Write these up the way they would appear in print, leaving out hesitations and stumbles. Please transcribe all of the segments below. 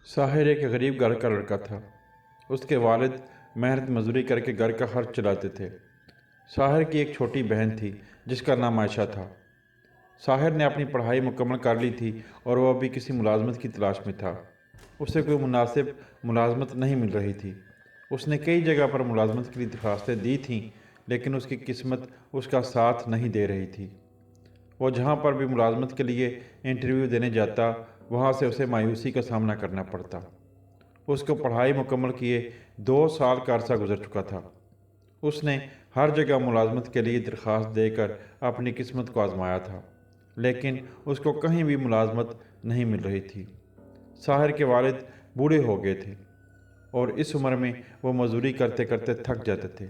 साहिर एक गरीब घर का लड़का था। उसके वालिद मेहनत मजदूरी करके घर का खर्च चलाते थे। साहिर की एक छोटी बहन थी जिसका नाम आयशा था। साहिर ने अपनी पढ़ाई मुकम्मल कर ली थी और वह अभी किसी मुलाजमत की तलाश में था। उसे कोई मुनासिब मुलाजमत नहीं मिल रही थी। उसने कई जगह पर मुलाजमत के लिए दरख्वास्तें दी थीं, लेकिन उसकी किस्मत उसका साथ नहीं दे रही थी। वो जहाँ पर भी मुलाजमत के लिए इंटरव्यू देने जाता, वहाँ से उसे मायूसी का सामना करना पड़ता। उसको पढ़ाई मुकम्मल किए 2 साल का अरसा गुजर चुका था। उसने हर जगह मुलाजमत के लिए दरख्वास्त देकर अपनी किस्मत को आजमाया था, लेकिन उसको कहीं भी मुलाजमत नहीं मिल रही थी। साहिर के वालिद बूढ़े हो गए थे और इस उम्र में वो मजदूरी करते करते थक जाते थे।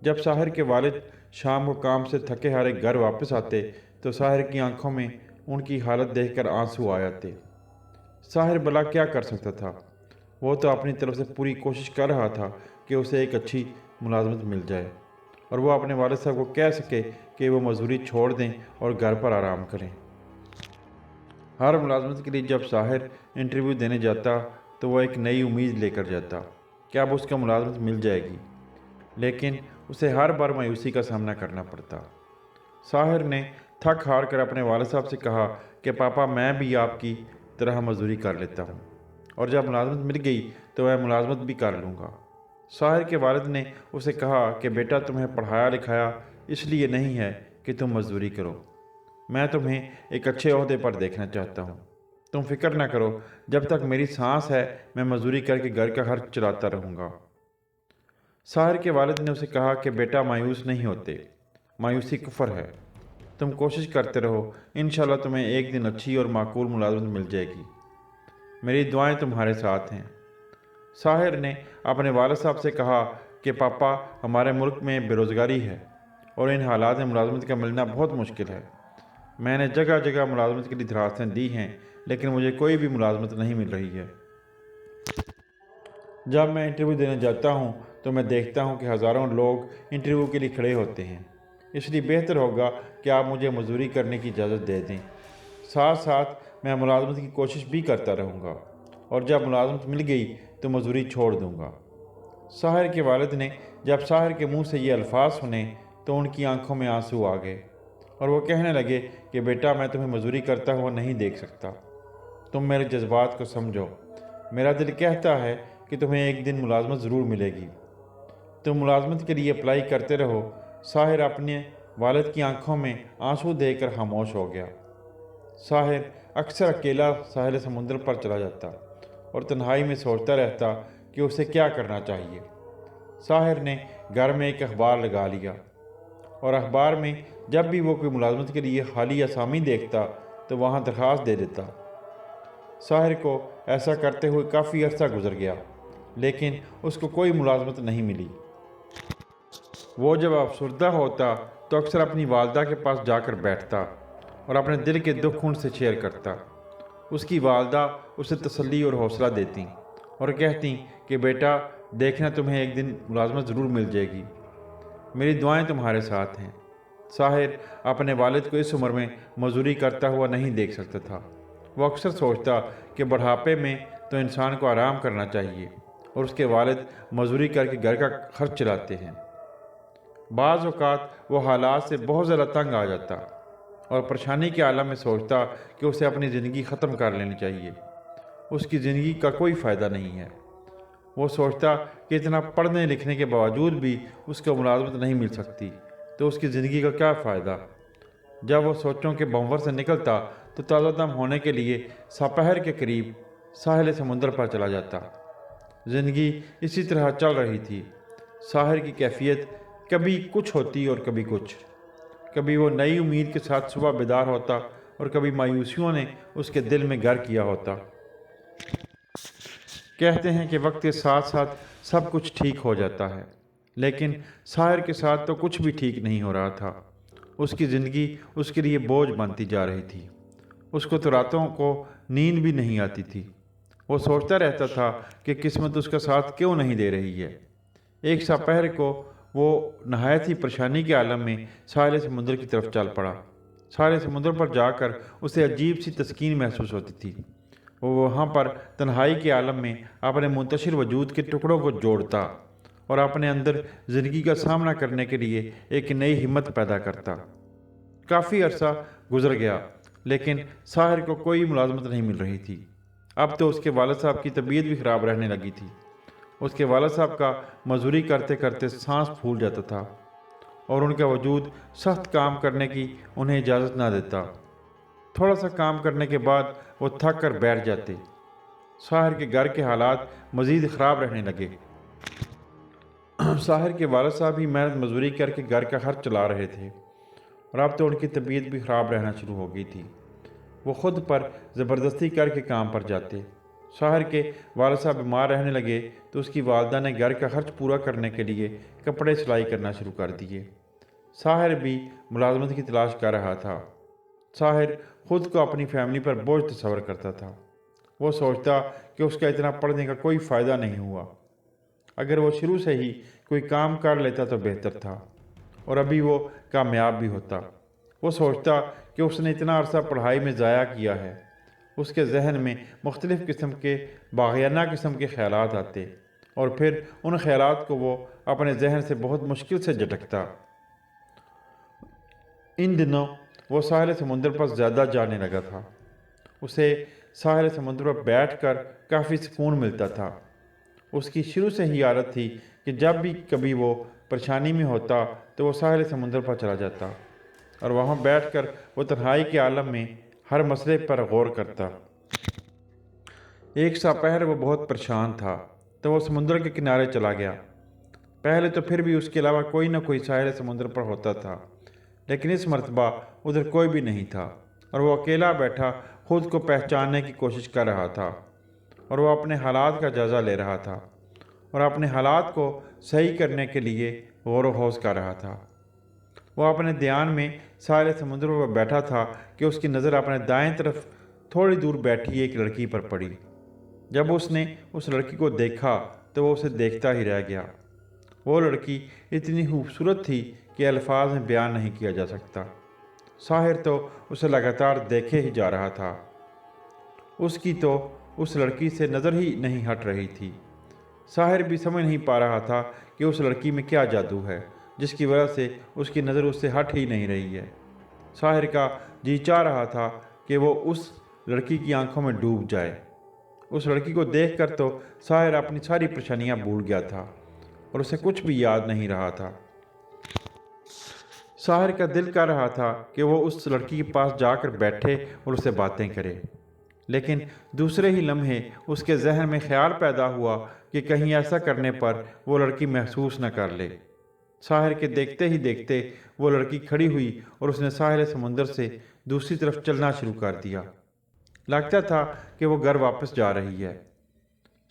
जब साहिर के वालिद शाम को काम से थके हारे घर वापस आते तो साहिर की आंखों में उनकी हालत देखकर आंसू आ जाते। साहिर भला क्या कर सकता था? वो तो अपनी तरफ से पूरी कोशिश कर रहा था कि उसे एक अच्छी मुलाजमत मिल जाए और वो अपने वालिद साहब को कह सके कि वो मजदूरी छोड़ दें और घर पर आराम करें। हर मुलाजमत के लिए जब साहिर इंटरव्यू देने जाता तो वह एक नई उम्मीद लेकर जाता कि अब उसका मुलाजमत मिल जाएगी, लेकिन उसे हर बार मायूसी का सामना करना पड़ता। साहिर ने थक हार कर अपने वालिद साहब से कहा कि पापा, मैं भी आपकी तरह मजदूरी कर लेता हूँ और जब मुलाजमत मिल गई तो मैं मुलाजमत भी कर लूँगा। साहिर के वालिद ने उसे कहा कि बेटा, तुम्हें पढ़ाया लिखाया इसलिए नहीं है कि तुम मजदूरी करो। मैं तुम्हें एक अच्छे ओहदे पर देखना चाहता हूँ। तुम फिक्र ना करो, जब तक मेरी सांस है मैं मजदूरी करके घर का खर्च चलाता रहूँगा। साहिर के वालिद ने उसे कहा कि बेटा, मायूस नहीं होते, मायूसी कुफर है। तुम कोशिश करते रहो, इंशाल्लाह तुम्हें एक दिन अच्छी और माकूल मुलाजमत मिल जाएगी। मेरी दुआएं तुम्हारे साथ हैं। साहिर ने अपने वालिद साहब से कहा कि पापा, हमारे मुल्क में बेरोज़गारी है और इन हालात में मुलाजमत का मिलना बहुत मुश्किल है। मैंने जगह जगह मुलाजमत के लिए दरख्वास्तें दी हैं, लेकिन मुझे कोई भी मुलाजमत नहीं मिल रही है। जब मैं इंटरव्यू देने जाता हूँ तो मैं देखता हूँ कि हज़ारों लोग इंटरव्यू के लिए खड़े होते हैं। इसलिए बेहतर होगा कि आप मुझे मजदूरी करने की इजाज़त दे दें। साथ साथ मैं मुलाजमत की कोशिश भी करता रहूँगा और जब मुलाजमत मिल गई तो मजदूरी छोड़ दूँगा। साहिर के वालिद ने जब साहिर के मुंह से ये अल्फाज सुने तो उनकी आंखों में आंसू आ गए और वो कहने लगे कि बेटा, मैं तुम्हें मजदूरी करता हुआ नहीं देख सकता। तुम मेरे जज्बात को समझो। मेरा दिल कहता है कि तुम्हें एक दिन मुलाजमत ज़रूर मिलेगी। तुम मुलाजमत के लिए अप्लाई करते रहो। साहिर अपने वालिद की आंखों में आंसू देखकर खामोश हो गया। साहिर अक्सर अकेला साहिल समुंदर पर चला जाता और तन्हाई में सोचता रहता कि उसे क्या करना चाहिए। साहिर ने घर में एक अखबार लगा लिया और अखबार में जब भी वो कोई मुलाजमत के लिए खाली असामी देखता तो वहाँ दरख्वास्त दे देता। साहिर को ऐसा करते हुए काफ़ी अरसा गुजर गया, लेकिन उसको कोई मुलाजमत नहीं मिली। वो जब अफसरदा होता तो अक्सर अपनी वालदा के पास जाकर बैठता और अपने दिल के दुख उनसे शेयर करता। उसकी वालदा उसे तसल्ली और हौसला देती और कहती कि बेटा, देखना, तुम्हें एक दिन मुलाजमत ज़रूर मिल जाएगी। मेरी दुआएं तुम्हारे साथ हैं। साहिर अपने वालिद को इस उम्र में मजदूरी करता हुआ नहीं देख सकता था। वो अक्सर सोचता कि बुढ़ापे में तो इंसान को आराम करना चाहिए और उसके वालिद मजदूरी करके घर का खर्च चलाते हैं। बाज़ औक़ात वो हालात से बहुत ज़्यादा तंग आ जाता और परेशानी के आलम में सोचता कि उसे अपनी ज़िंदगी ख़त्म कर लेनी चाहिए। उसकी ज़िंदगी का कोई फ़ायदा नहीं है। वो सोचता कि इतना पढ़ने लिखने के बावजूद भी उसको मुलाजमत नहीं मिल सकती तो उसकी ज़िंदगी का क्या फ़ायदा। जब वो सोचों के बंवर से निकलता तो ताज़ा दम होने के लिए सपहर के करीब साहिल समुंदर पर चला जाता। ज़िंदगी इसी तरह चल रही थी। साहिर की कैफियत कभी कुछ होती और कभी कुछ। कभी वो नई उम्मीद के साथ सुबह बेदार होता और कभी मायूसियों ने उसके दिल में घर किया होता। कहते हैं कि वक्त के साथ साथ सब कुछ ठीक हो जाता है, लेकिन साहिर के साथ तो कुछ भी ठीक नहीं हो रहा था। उसकी ज़िंदगी उसके लिए बोझ बनती जा रही थी। उसको तो रातों को नींद भी नहीं आती थी। वो सोचता रहता था कि किस्मत उसका साथ क्यों नहीं दे रही है। एक सपहर को वो नहायत ही परेशानी के आलम में साहिल समुद्र की तरफ चल पड़ा। साहिल समुद्र पर जाकर उसे अजीब सी तस्कीन महसूस होती थी। وہ وہاں پر تنہائی کے عالم میں اپنے منتشر وجود کے ٹکڑوں کو جوڑتا اور اپنے اندر زندگی کا سامنا کرنے کے لیے ایک نئی ہمت پیدا کرتا۔ کافی عرصہ گزر گیا لیکن ساحر کو کوئی ملازمت نہیں مل رہی تھی۔ اب تو اس کے والد صاحب کی طبیعت بھی خراب رہنے لگی تھی۔ اس کے والد صاحب کا مزدوری کرتے کرتے سانس پھول جاتا تھا اور ان کا وجود سخت کام کرنے کی انہیں اجازت نہ دیتا۔ تھوڑا سا کام کرنے کے بعد وہ تھک کر بیٹھ جاتے۔ ساحر کے گھر کے حالات مزید خراب رہنے لگے۔ ساحر کے والد صاحب ہی محنت مزدوری کر کے گھر کا خرچ چلا رہے تھے اور اب تو ان کی طبیعت بھی خراب رہنا شروع ہو گئی تھی۔ وہ خود پر زبردستی کر کے کام پر جاتے۔ ساحر کے والد صاحب بیمار رہنے لگے تو اس کی والدہ نے گھر کا خرچ پورا کرنے کے لیے کپڑے سلائی کرنا شروع کر دیے۔ ساحر بھی ملازمت کی تلاش کر رہا تھا۔ ساحر خود کو اپنی فیملی پر بوجھ تصور کرتا تھا۔ وہ سوچتا کہ اس کا اتنا پڑھنے کا کوئی فائدہ نہیں ہوا۔ اگر وہ شروع سے ہی کوئی کام کر لیتا تو بہتر تھا اور ابھی وہ کامیاب بھی ہوتا۔ وہ سوچتا کہ اس نے اتنا عرصہ پڑھائی میں ضائع کیا ہے۔ اس کے ذہن میں مختلف قسم کے باغیانہ قسم کے خیالات آتے اور پھر ان خیالات کو وہ اپنے ذہن سے بہت مشکل سے جھٹکتا۔ ان دنوں وہ ساحل سمندر پر زیادہ جانے لگا تھا۔ اسے ساحل سمندر پر بیٹھ کر کافی سکون ملتا تھا۔ اس کی شروع سے ہی عادت تھی کہ جب بھی کبھی وہ پریشانی میں ہوتا تو وہ ساحل سمندر پر چلا جاتا اور وہاں بیٹھ کر وہ تنہائی کے عالم میں ہر مسئلے پر غور کرتا۔ ایک سا پہر وہ بہت پریشان تھا تو وہ سمندر کے کنارے چلا گیا۔ پہلے تو پھر بھی اس کے علاوہ کوئی نہ کوئی ساحل سمندر پر ہوتا تھا، لیکن اس مرتبہ ادھر کوئی بھی نہیں تھا اور وہ اکیلا بیٹھا خود کو پہچاننے کی کوشش کر رہا تھا اور وہ اپنے حالات کا جائزہ لے رہا تھا اور اپنے حالات کو صحیح کرنے کے لیے غور و خوض کر رہا تھا۔ وہ اپنے دھیان میں ساحل سمندر پر بیٹھا تھا کہ اس کی نظر اپنے دائیں طرف تھوڑی دور بیٹھی ایک لڑکی پر پڑی۔ جب اس نے اس لڑکی کو دیکھا تو وہ اسے دیکھتا ہی رہ گیا۔ وہ لڑکی اتنی خوبصورت تھی کہ الفاظ میں بیان نہیں کیا جا سکتا۔ ساحر تو اسے لگاتار دیکھے ہی جا رہا تھا۔ اس کی تو اس لڑکی سے نظر ہی نہیں ہٹ رہی تھی۔ ساحر بھی سمجھ نہیں پا رہا تھا کہ اس لڑکی میں کیا جادو ہے جس کی وجہ سے اس کی نظر اس سے ہٹ ہی نہیں رہی ہے۔ ساحر کا جی چاہ رہا تھا کہ وہ اس لڑکی کی آنکھوں میں ڈوب جائے۔ اس لڑکی کو دیکھ کر تو ساحر اپنی ساری پریشانیاں بھول گیا تھا اور اسے کچھ بھی یاد نہیں رہا تھا۔ ساحر کا دل کر رہا تھا کہ وہ اس لڑکی کے پاس جا کر بیٹھے اور اسے باتیں کرے، لیکن دوسرے ہی لمحے اس کے ذہن میں خیال پیدا ہوا کہ کہیں ایسا کرنے پر وہ لڑکی محسوس نہ کر لے۔ ساحر کے دیکھتے ہی دیکھتے وہ لڑکی کھڑی ہوئی اور اس نے ساحل سمندر سے دوسری طرف چلنا شروع کر دیا۔ لگتا تھا کہ وہ گھر واپس جا رہی ہے۔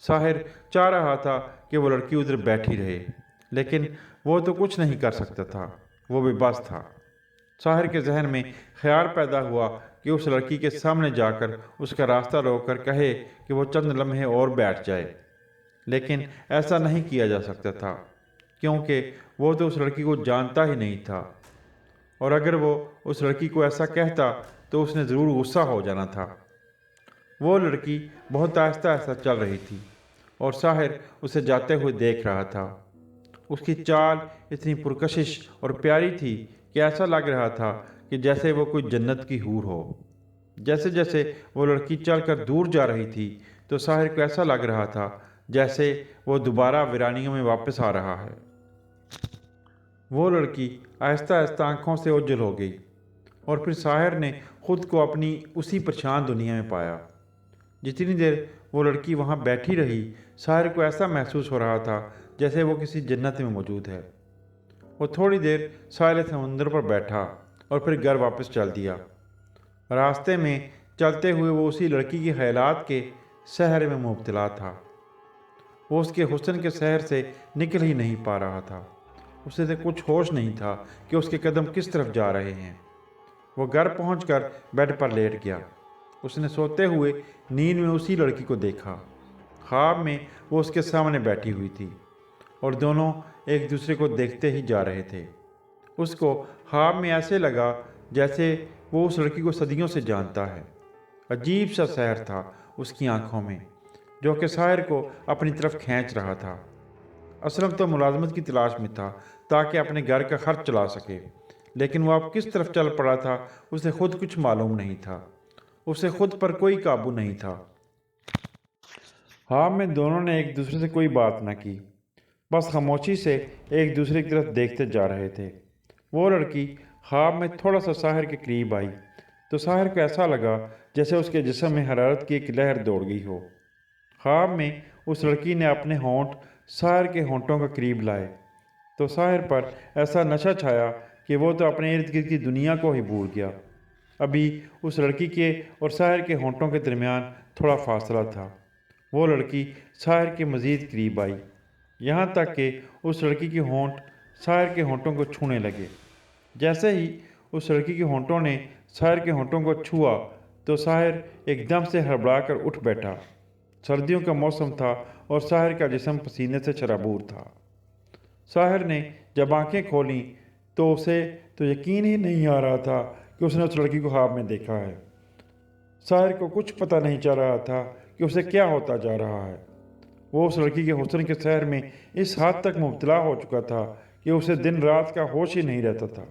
ساحر چاہ رہا تھا کہ وہ لڑکی ادھر بیٹھی رہے، لیکن وہ تو کچھ نہیں کر سکتا تھا، وہ بے بس تھا۔ ساحر کے ذہن میں خیال پیدا ہوا کہ اس لڑکی کے سامنے جا کر اس کا راستہ روک کر کہے کہ وہ چند لمحے اور بیٹھ جائے، لیکن ایسا نہیں کیا جا سکتا تھا کیونکہ وہ تو اس لڑکی کو جانتا ہی نہیں تھا، اور اگر وہ اس لڑکی کو ایسا کہتا تو اس نے ضرور غصہ ہو جانا تھا۔ وہ لڑکی بہت آہستہ آہستہ چل رہی تھی اور ساحر اسے جاتے ہوئے دیکھ رہا تھا۔ اس کی چال اتنی پرکشش اور پیاری تھی کہ ایسا لگ رہا تھا کہ جیسے وہ کوئی جنت کی حور ہو۔ جیسے جیسے وہ لڑکی چل کر دور جا رہی تھی تو ساحر کو ایسا لگ رہا تھا جیسے وہ دوبارہ ویرانیوں میں واپس آ رہا ہے۔ وہ لڑکی آہستہ آہستہ آنکھوں سے اوجھل ہو گئی اور پھر ساحر نے خود کو اپنی اسی پریشان دنیا میں پایا۔ جتنی دیر وہ لڑکی وہاں بیٹھی رہی، ساحر کو ایسا محسوس ہو رہا تھا جیسے وہ کسی جنت میں موجود ہے۔ وہ تھوڑی دیر ساحل سمندر پر بیٹھا اور پھر گھر واپس چل دیا۔ راستے میں چلتے ہوئے وہ اسی لڑکی کے خیالات کے سحر میں مبتلا تھا۔ وہ اس کے حسن کے سحر سے نکل ہی نہیں پا رہا تھا۔ اسے تو کچھ ہوش نہیں تھا کہ اس کے قدم کس طرف جا رہے ہیں۔ وہ گھر پہنچ کر بیڈ پر لیٹ گیا۔ اس نے سوتے ہوئے نیند میں اسی لڑکی کو دیکھا۔ خواب میں وہ اس کے سامنے بیٹھی ہوئی تھی اور دونوں ایک دوسرے کو دیکھتے ہی جا رہے تھے۔ اس کو خواب میں ایسے لگا جیسے وہ اس لڑکی کو صدیوں سے جانتا ہے۔ عجیب سا سحر تھا اس کی آنکھوں میں، جو کہ ساحر کو اپنی طرف کھینچ رہا تھا۔ اسلم تو ملازمت کی تلاش میں تھا تاکہ اپنے گھر کا خرچ چلا سکے، لیکن وہ اب کس طرف چل پڑا تھا اسے خود کچھ معلوم نہیں تھا۔ اسے خود پر کوئی قابو نہیں تھا۔ خواب میں دونوں نے ایک دوسرے سے کوئی بات نہ کی، بس خاموشی سے ایک دوسرے کی طرف دیکھتے جا رہے تھے۔ وہ لڑکی خواب میں تھوڑا سا ساحر کے قریب آئی تو ساحر کو ایسا لگا جیسے اس کے جسم میں حرارت کی ایک لہر دوڑ گئی ہو۔ خواب میں اس لڑکی نے اپنے ہونٹ ساحر کے ہونٹوں کے قریب لائے تو ساحر پر ایسا نشہ چھایا کہ وہ تو اپنے ارد گرد کی دنیا کو ہی بھول گیا۔ ابھی اس لڑکی کے اور ساحر کے ہونٹوں کے درمیان تھوڑا فاصلہ تھا۔ وہ لڑکی ساحر کے مزید قریب آئی، یہاں تک کہ اس لڑکی کے ہونٹ ساحر کے ہونٹوں کو چھونے لگے۔ جیسے ہی اس لڑکی کے ہونٹوں نے ساحر کے ہونٹوں کو چھوا تو ساحر ایک دم سے ہڑبڑا کر اٹھ بیٹھا۔ سردیوں کا موسم تھا اور ساحر کا جسم پسینے سے شرابور تھا۔ ساحر نے جب آنکھیں کھولیں تو اسے تو یقین ہی نہیں آ رہا تھا کہ اس نے اس لڑکی کو خواب میں دیکھا ہے۔ ساحر کو کچھ پتہ نہیں چل رہا تھا کہ اسے کیا ہوتا جا رہا ہے۔ وہ اس لڑکی کے حسن کے سحر میں اس حد تک مبتلا ہو چکا تھا کہ اسے دن رات کا ہوش ہی نہیں رہتا تھا۔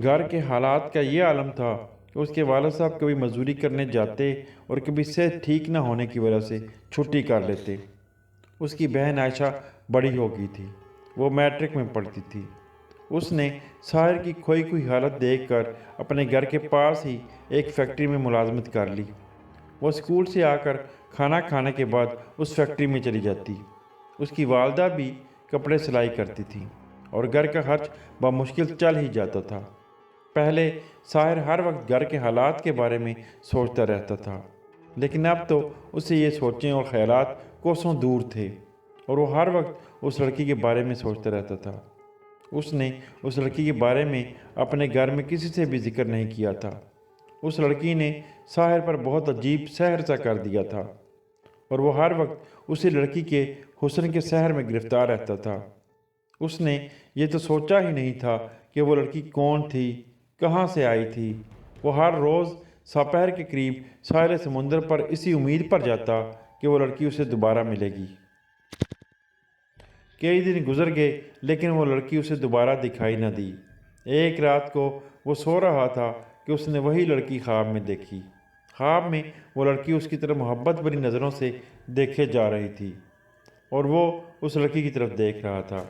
گھر کے حالات کا یہ عالم تھا کہ اس کے والد صاحب کبھی مزدوری کرنے جاتے اور کبھی صحت ٹھیک نہ ہونے کی وجہ سے چھٹی کر لیتے۔ اس کی بہن عائشہ بڑی ہو گئی تھی، وہ میٹرک میں پڑھتی تھی۔ اس نے ساحر کی کھوئی ہوئی حالت دیکھ کر اپنے گھر کے پاس ہی ایک فیکٹری میں ملازمت کر لی۔ وہ اسکول سے آ کر کھانا کھانے کے بعد اس فیکٹری میں چلی جاتی۔ اس کی والدہ بھی کپڑے سلائی کرتی تھی اور گھر کا خرچ بمشکل چل ہی جاتا تھا۔ پہلے ساحر ہر وقت گھر کے حالات کے بارے میں سوچتا رہتا تھا، لیکن اب تو اسے یہ سوچیں اور خیالات کوسوں دور تھے اور وہ ہر وقت اس لڑکی کے بارے میں سوچتا رہتا تھا۔ اس نے اس لڑکی کے بارے میں اپنے گھر میں کسی سے بھی ذکر نہیں کیا تھا۔ اس لڑکی نے ساحر پر بہت عجیب سحر سا کر دیا تھا اور وہ ہر وقت اسی لڑکی کے حسن کے سحر میں گرفتار رہتا تھا۔ اس نے یہ تو سوچا ہی نہیں تھا کہ وہ لڑکی کون تھی، کہاں سے آئی تھی۔ وہ ہر روز سپہر کے قریب ساحل سمندر پر اسی امید پر جاتا کہ وہ لڑکی اسے دوبارہ ملے گی۔ کئی دن گزر گئے لیکن وہ لڑکی اسے دوبارہ دکھائی نہ دی۔ ایک رات کو وہ سو رہا تھا کہ اس نے وہی لڑکی خواب میں دیکھی۔ خواب میں وہ لڑکی اس کی طرف محبت بھری نظروں سے دیکھے جا رہی تھی اور وہ اس لڑکی کی طرف دیکھ رہا تھا۔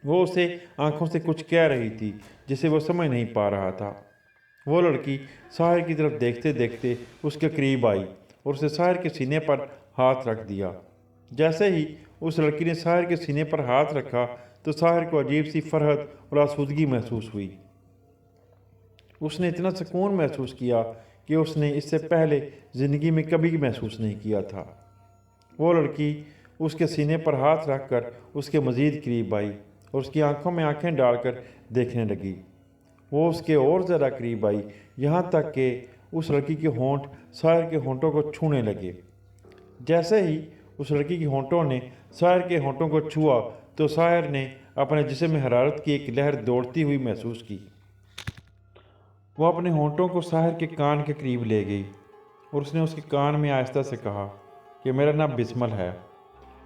وہ اسے آنکھوں سے کچھ کہہ رہی تھی جسے وہ سمجھ نہیں پا رہا تھا۔ وہ لڑکی ساحر کی طرف دیکھتے دیکھتے اس کے قریب آئی اور اسے ساحر کے سینے پر ہاتھ رکھ دیا۔ جیسے ہی اس لڑکی نے ساحر کے سینے پر ہاتھ رکھا تو ساحر کو عجیب سی فرحت اور آسودگی محسوس ہوئی۔ اس نے اتنا سکون محسوس کیا کہ اس نے اس سے پہلے زندگی میں کبھی محسوس نہیں کیا تھا۔ وہ لڑکی اس کے سینے پر ہاتھ رکھ کر اس کے مزید قریب آئی اور اس کی آنکھوں میں آنکھیں ڈال کر دیکھنے لگی۔ وہ اس کے اور زیادہ قریب آئی، یہاں تک کہ اس لڑکی کے ہونٹ ساحر کے ہونٹوں کو چھونے لگے۔ جیسے ہی اس لڑکی کے ہونٹوں نے ساحر کے ہونٹوں کو چھوا تو ساحر نے اپنے جسم میں حرارت کی ایک لہر دوڑتی ہوئی محسوس کی۔ وہ اپنے ہونٹوں کو ساحر کے کان کے قریب لے گئی اور اس نے اس کے کان میں آہستہ سے کہا کہ میرا نام بسمل ہے،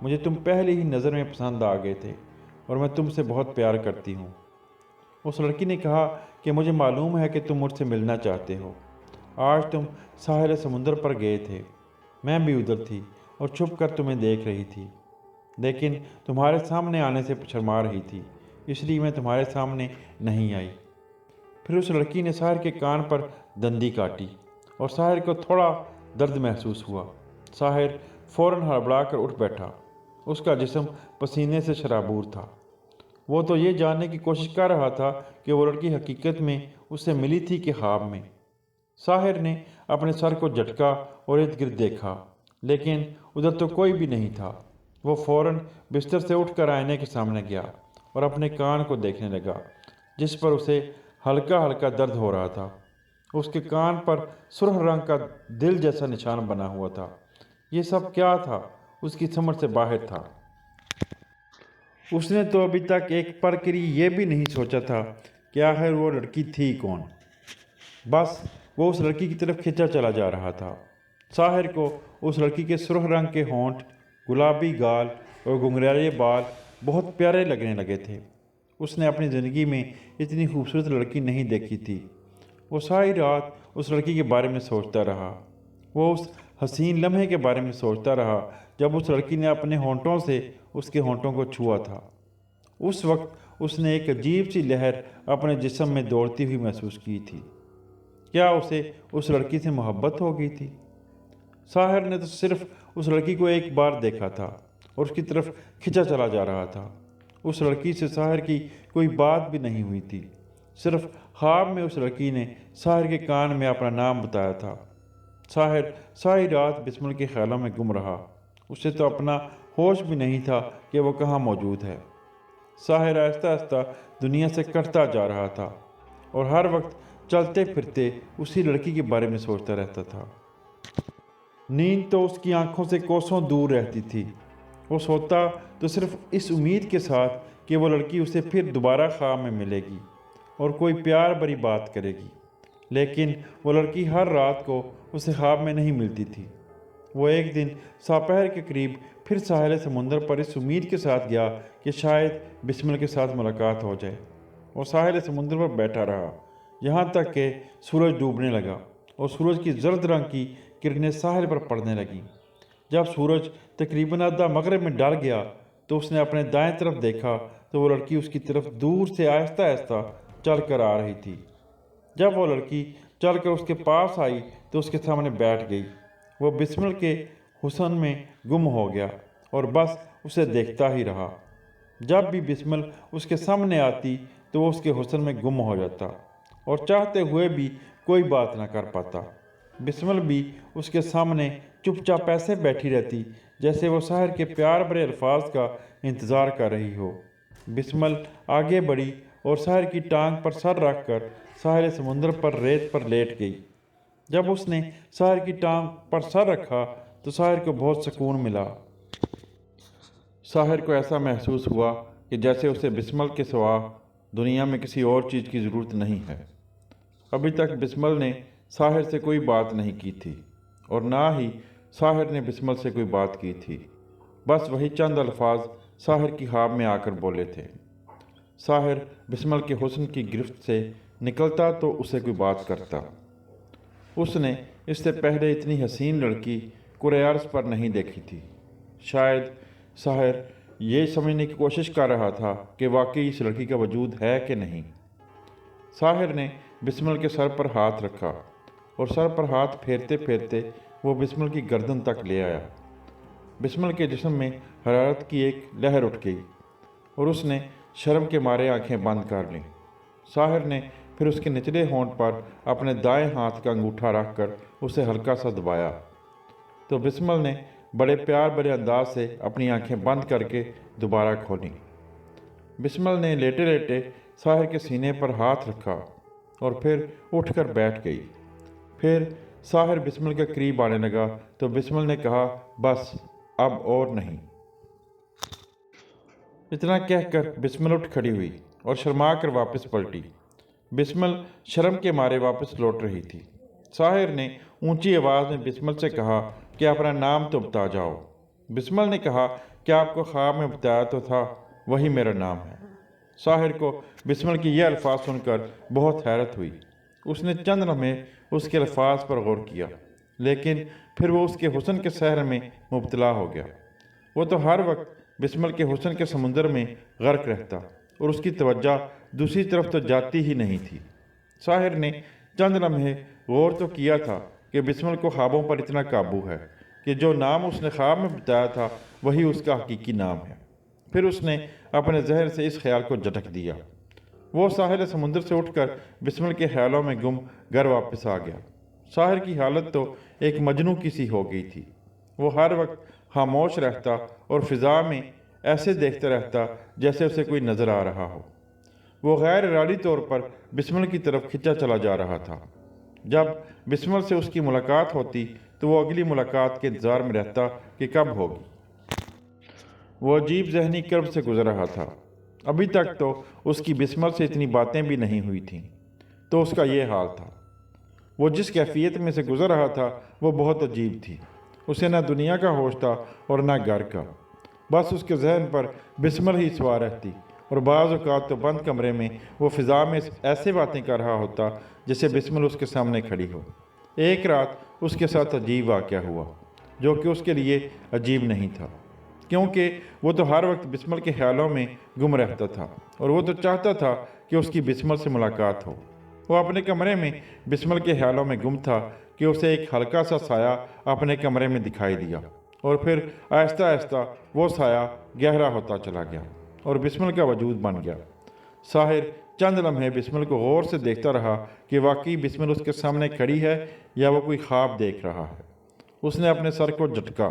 مجھے تم پہلی ہی نظر میں پسند آ گئے تھے اور میں تم سے بہت پیار کرتی ہوں۔ اس لڑکی نے کہا کہ مجھے معلوم ہے کہ تم مجھ سے ملنا چاہتے ہو۔ آج تم ساحل سمندر پر گئے تھے، میں بھی ادھر تھی اور چھپ کر تمہیں دیکھ رہی تھی، لیکن تمہارے سامنے آنے سے شرما رہی تھی، اس لیے میں تمہارے سامنے نہیں آئی۔ پھر اس لڑکی نے ساحر کے کان پر دندی کاٹی اور ساحر کو تھوڑا درد محسوس ہوا۔ ساحر فوراً ہڑبڑا کر اٹھ بیٹھا، اس کا جسم پسینے سے شرابور تھا۔ وہ تو یہ جاننے کی کوشش کر رہا تھا کہ وہ لڑکی حقیقت میں اس سے ملی تھی کہ خواب میں۔ ساحر نے اپنے سر کو جھٹکا اور ارد گرد دیکھا، لیکن ادھر تو کوئی بھی نہیں تھا۔ وہ فوراً بستر سے اٹھ کر آئینے کے سامنے گیا اور اپنے کان کو دیکھنے لگا جس پر اسے ہلکا ہلکا درد ہو رہا تھا۔ اس کے کان پر سرخ رنگ کا دل جیسا نشان بنا ہوا تھا۔ یہ سب کیا تھا؟ اس کی سمجھ سے باہر تھا۔ اس نے تو ابھی تک ایک پل کے لیے یہ بھی نہیں سوچا تھا کہ آخر وہ لڑکی تھی کون۔ بس وہ اس لڑکی کی طرف کھینچا چلا جا رہا تھا۔ ساحر کو اس لڑکی کے سرخ رنگ کے ہونٹ، گلابی گال اور گھنگریالے بال بہت پیارے لگنے لگے تھے۔ اس نے اپنی زندگی میں اتنی خوبصورت لڑکی نہیں دیکھی تھی۔ وہ ساری رات اس لڑکی کے بارے میں سوچتا رہا۔ وہ اس حسین لمحے کے بارے میں سوچتا رہا جب اس لڑکی نے اپنے ہونٹوں سے اس کے ہونٹوں کو چھوا تھا۔ اس وقت اس نے ایک عجیب سی لہر اپنے جسم میں دوڑتی ہوئی محسوس کی تھی۔ کیا اسے اس لڑکی سے محبت ہو گئی تھی؟ ساحر نے تو صرف اس لڑکی کو ایک بار دیکھا تھا اور اس کی طرف کھنچا چلا جا رہا تھا۔ اس لڑکی سے ساحر کی کوئی بات بھی نہیں ہوئی تھی۔ صرف خواب میں اس لڑکی نے ساحر کے کان میں اپنا نام بتایا تھا۔ ساحر ساری رات بسمل کے خیالوں میں گم رہا۔ اسے تو اپنا ہوش بھی نہیں تھا کہ وہ کہاں موجود ہے۔ ساحر آہستہ آہستہ دنیا سے کٹتا جا رہا تھا اور ہر وقت چلتے پھرتے اسی لڑکی کے بارے میں سوچتا رہتا تھا۔ نیند تو اس کی آنکھوں سے کوسوں دور رہتی تھی۔ وہ سوتا تو صرف اس امید کے ساتھ کہ وہ لڑکی اسے پھر دوبارہ خواب میں ملے گی اور کوئی پیار بھری بات کرے گی، لیکن وہ لڑکی ہر رات کو اسے خواب میں نہیں ملتی تھی۔ وہ ایک دن ساپہر کے قریب پھر ساحل سمندر پر اس امید کے ساتھ گیا کہ شاید بسمل کے ساتھ ملاقات ہو جائے۔ وہ ساحل سمندر پر بیٹھا رہا یہاں تک کہ سورج ڈوبنے لگا اور سورج کی زرد رنگ کی کرنیں ساحل پر پڑنے لگیں۔ جب سورج تقریباً آدھا مغرب میں ڈل گیا تو اس نے اپنے دائیں طرف دیکھا تو وہ لڑکی اس کی طرف دور سے آہستہ آہستہ چل کر آ رہی تھی۔ جب وہ لڑکی چل کر اس کے پاس آئی تو اس کے سامنے بیٹھ گئی۔ وہ بسمل کے حسن میں گم ہو گیا اور بس اسے دیکھتا ہی رہا۔ جب بھی بسمل اس کے سامنے آتی تو وہ اس کے حسن میں گم ہو جاتا اور چاہتے ہوئے بھی کوئی بات نہ کر پاتا۔ بسمل بھی اس کے سامنے چپ چاپ ایسے بیٹھی رہتی جیسے وہ ساحر کے پیار بھرے الفاظ کا انتظار کر رہی ہو۔ بسمل آگے بڑھی اور ساحر کی ٹانگ پر سر رکھ کر ساحل سمندر پر ریت پر لیٹ گئی۔ جب اس نے ساحر کی ٹانگ پر سر رکھا تو ساحر کو بہت سکون ملا۔ ساحر کو ایسا محسوس ہوا کہ جیسے اسے بسمل کے سوا دنیا میں کسی اور چیز کی ضرورت نہیں ہے۔ ابھی تک بسمل نے ساحر سے کوئی بات نہیں کی تھی اور نہ ہی ساحر نے بسمل سے کوئی بات کی تھی۔ بس وہی چند الفاظ ساحر کی خواب میں آ کر بولے تھے۔ ساحر بسمل کے حسن کی گرفت سے نکلتا تو اسے کوئی بات کرتا۔ اس نے اس سے پہلے اتنی حسین لڑکی کرۂ ارض پر نہیں دیکھی تھی۔ شاید ساحر یہ سمجھنے کی کوشش کر رہا تھا کہ واقعی اس لڑکی کا وجود ہے کہ نہیں۔ ساحر نے بسمل کے سر پر ہاتھ رکھا اور سر پر ہاتھ پھیرتے پھیرتے وہ بسمل کی گردن تک لے آیا۔ بسمل کے جسم میں حرارت کی ایک لہر اٹھ گئی اور اس نے شرم کے مارے آنکھیں بند کر لیں۔ ساحر نے پھر اس کے نچلے ہونٹ پر اپنے دائیں ہاتھ کا انگوٹھا رکھ کر اسے ہلکا سا دبایا تو بسمل نے بڑے پیار بھرے انداز سے اپنی آنکھیں بند کر کے دوبارہ کھولیں۔ بسمل نے لیٹے لیٹے ساحر کے سینے پر ہاتھ رکھا اور پھر اٹھ کر بیٹھ گئی۔ پھر ساحر بسمل کے قریب آنے لگا تو بسمل نے کہا، بس اب اور نہیں۔ اتنا کہہ کر بسمل اٹھ کھڑی ہوئی اور شرما کر واپس پلٹی۔ بسمل شرم کے مارے واپس لوٹ رہی تھی۔ ساحر نے اونچی آواز میں بسمل سے کہا کہ اپنا نام تو بتا جاؤ۔ بسمل نے کہا کہ آپ کو خواب میں بتایا تو تھا، وہی میرا نام ہے۔ ساحر کو بسمل کی یہ الفاظ سن کر بہت حیرت ہوئی۔ اس نے چند لمحے اس کے الفاظ پر غور کیا، لیکن پھر وہ اس کے حسن کے سحر میں مبتلا ہو گیا۔ وہ تو ہر وقت بسمل کے حسن کے سمندر میں غرق رہتا اور اس کی توجہ دوسری طرف تو جاتی ہی نہیں تھی۔ ساحر نے چند لمحے غور تو کیا تھا کہ بسمل کو خوابوں پر اتنا قابو ہے کہ جو نام اس نے خواب میں بتایا تھا وہی اس کا حقیقی نام ہے۔ پھر اس نے اپنے ذہن سے اس خیال کو جھٹک دیا۔ وہ ساحل سمندر سے اٹھ کر بسمل کے خیالوں میں گم گھر واپس آ گیا۔ ساحر کی حالت تو ایک مجنوں کی سی ہو گئی تھی۔ وہ ہر وقت خاموش رہتا اور فضا میں ایسے دیکھتا رہتا جیسے اسے کوئی نظر آ رہا ہو۔ وہ غیر ارادی طور پر بسمل کی طرف کھنچا چلا جا رہا تھا۔ جب بسمل سے اس کی ملاقات ہوتی تو وہ اگلی ملاقات کے انتظار میں رہتا کہ کب ہوگی۔ وہ عجیب ذہنی کرب سے گزر رہا تھا۔ ابھی تک تو اس کی بسمل سے اتنی باتیں بھی نہیں ہوئی تھیں، تو اس کا یہ حال تھا۔ وہ جس کیفیت میں سے گزر رہا تھا وہ بہت عجیب تھی۔ اسے نہ دنیا کا ہوش تھا اور نہ گھر کا، بس اس کے ذہن پر بسمل ہی سوار رہتی، اور بعض اوقات تو بند کمرے میں وہ فضا میں ایسے باتیں کر رہا ہوتا جیسے بسمل اس کے سامنے کھڑی ہو۔ ایک رات اس کے ساتھ عجیب واقعہ ہوا، جو کہ اس کے لیے عجیب نہیں تھا، کیونکہ وہ تو ہر وقت بسمل کے خیالوں میں گم رہتا تھا، اور وہ تو چاہتا تھا کہ اس کی بسمل سے ملاقات ہو۔ وہ اپنے کمرے میں بسمل کے خیالوں میں گم تھا کہ اسے ایک ہلکا سا سایہ اپنے کمرے میں دکھائی دیا، اور پھر آہستہ آہستہ وہ سایہ گہرا ہوتا چلا گیا اور بسمل کا وجود بن گیا۔ ساحر چند لمحے بسمل کو غور سے دیکھتا رہا کہ واقعی بسمل اس کے سامنے کھڑی ہے یا وہ کوئی خواب دیکھ رہا ہے۔ اس نے اپنے سر کو جھٹکا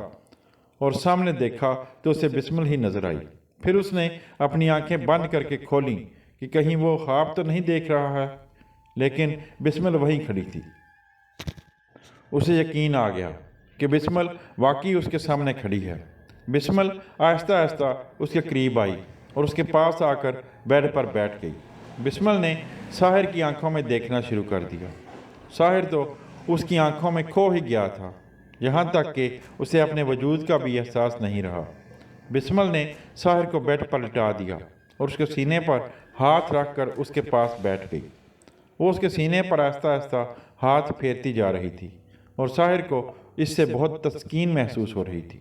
اور سامنے دیکھا تو اسے بسمل ہی نظر آئی۔ پھر اس نے اپنی آنکھیں بند کر کے کھولیں کہ کہیں وہ خواب تو نہیں دیکھ رہا ہے، لیکن بسمل وہیں کھڑی تھی۔ اسے یقین آ گیا کہ بسمل واقعی اس کے سامنے کھڑی ہے۔ بسمل آہستہ آہستہ اس کے قریب آئی اور اس کے پاس آ کر بیڈ پر بیٹھ گئی۔ بسمل نے ساحر کی آنکھوں میں دیکھنا شروع کر دیا۔ ساحر تو اس کی آنکھوں میں کھو ہی گیا تھا، یہاں تک کہ اسے اپنے وجود کا بھی احساس نہیں رہا۔ بسمل نے ساحر کو بیڈ پر لٹا دیا اور اس کے سینے پر ہاتھ رکھ کر اس کے پاس بیٹھ گئی۔ وہ اس کے سینے پر آہستہ آہستہ ہاتھ پھیرتی جا رہی تھی اور ساحر کو اس سے بہت تسکین محسوس ہو رہی تھی۔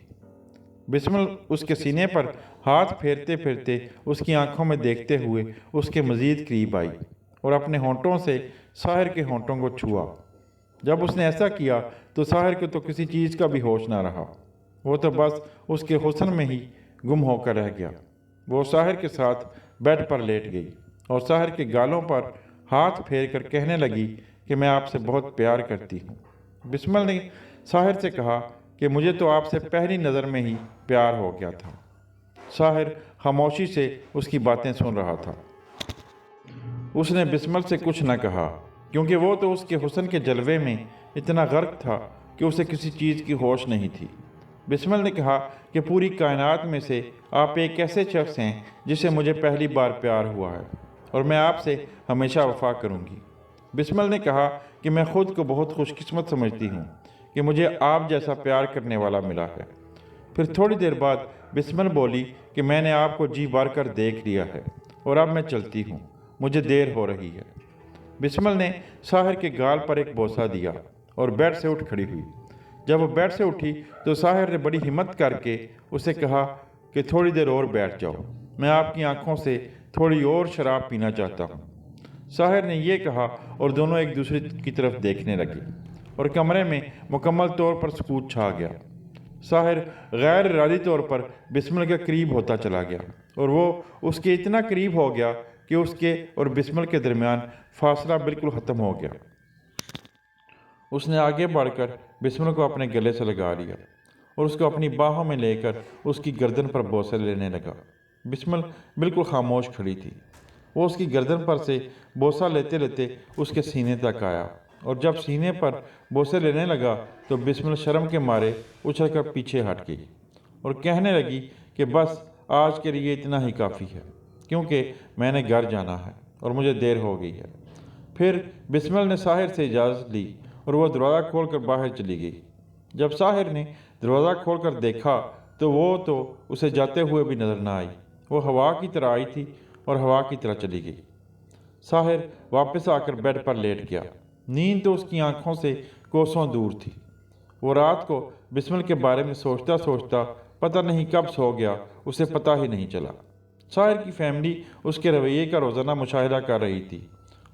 بسمل اس کے سینے پر ہاتھ پھیرتے پھرتے اس کی آنکھوں میں دیکھتے ہوئے اس کے مزید قریب آئی اور اپنے ہونٹوں سے ساحر کے ہونٹوں کو چھوا۔ جب اس نے ایسا کیا تو ساحر کو تو کسی چیز کا بھی ہوش نہ رہا، وہ تو بس اس کے حسن میں ہی گم ہو کر رہ گیا۔ وہ ساحر کے ساتھ بیڈ پر لیٹ گئی اور ساحر کے گالوں پر ہاتھ پھیر کر کہنے لگی کہ میں آپ سے بہت پیار کرتی ہوں۔ بسمل نے ساحر سے کہا کہ مجھے تو آپ سے پہلی نظر میں ہی پیار ہو گیا تھا۔ ساحر خاموشی سے اس کی باتیں سن رہا تھا۔ اس نے بسمل سے کچھ نہ کہا، کیونکہ وہ تو اس کے حسن کے جلوے میں اتنا غرق تھا کہ اسے کسی چیز کی ہوش نہیں تھی۔ بسمل نے کہا کہ پوری کائنات میں سے آپ ایک ایسے شخص ہیں جسے مجھے پہلی بار پیار ہوا ہے، اور میں آپ سے ہمیشہ وفا کروں گی۔ بسمل نے کہا کہ میں خود کو بہت خوش قسمت سمجھتی ہوں کہ مجھے آپ جیسا پیار کرنے والا ملا ہے۔ پھر تھوڑی دیر بعد بسمل بولی کہ میں نے آپ کو جی بھر کر دیکھ لیا ہے اور اب میں چلتی ہوں، مجھے دیر ہو رہی ہے۔ بسمل نے ساحر کے گال پر ایک بوسہ دیا اور بیڈ سے اٹھ کھڑی ہوئی۔ جب وہ بیڈ سے اٹھی تو ساحر نے بڑی ہمت کر کے اسے کہا کہ تھوڑی دیر اور بیٹھ جاؤ، میں آپ کی آنکھوں سے تھوڑی اور شراب پینا چاہتا ہوں۔ ساحر نے یہ کہا اور دونوں ایک دوسرے کی طرف دیکھنے لگے اور کمرے میں مکمل طور پر سکوت چھا گیا۔ ساحر غیر ارادی طور پر بسمل کے قریب ہوتا چلا گیا اور وہ اس کے اتنا قریب ہو گیا کہ اس کے اور بسمل کے درمیان فاصلہ بالکل ختم ہو گیا۔ اس نے آگے بڑھ کر بسمل کو اپنے گلے سے لگا لیا اور اس کو اپنی باہوں میں لے کر اس کی گردن پر بوسے لینے لگا۔ بسمل بالکل خاموش کھڑی تھی۔ وہ اس کی گردن پر سے بوسہ لیتے لیتے اس کے سینے تک آیا، اور جب سینے پر بوسے لینے لگا تو بسمل شرم کے مارے اچھل کر پیچھے ہٹ گئی اور کہنے لگی کہ بس آج کے لیے اتنا ہی کافی ہے، کیونکہ میں نے گھر جانا ہے اور مجھے دیر ہو گئی ہے۔ پھر بسمل نے ساحر سے اجازت لی اور وہ دروازہ کھول کر باہر چلی گئی۔ جب ساحر نے دروازہ کھول کر دیکھا تو وہ تو اسے جاتے ہوئے بھی نظر نہ آئی، وہ ہوا کی طرح آئی تھی اور ہوا کی طرح چلی گئی۔ ساحر واپس آ کر بیڈ پر لیٹ گیا۔ نیند تو اس کی آنکھوں سے کوسوں دور تھی۔ وہ رات کو بسمل کے بارے میں سوچتا سوچتا پتہ نہیں کب سو گیا، اسے پتہ ہی نہیں چلا۔ ساحر کی فیملی اس کے رویے کا روزانہ مشاہدہ کر رہی تھی۔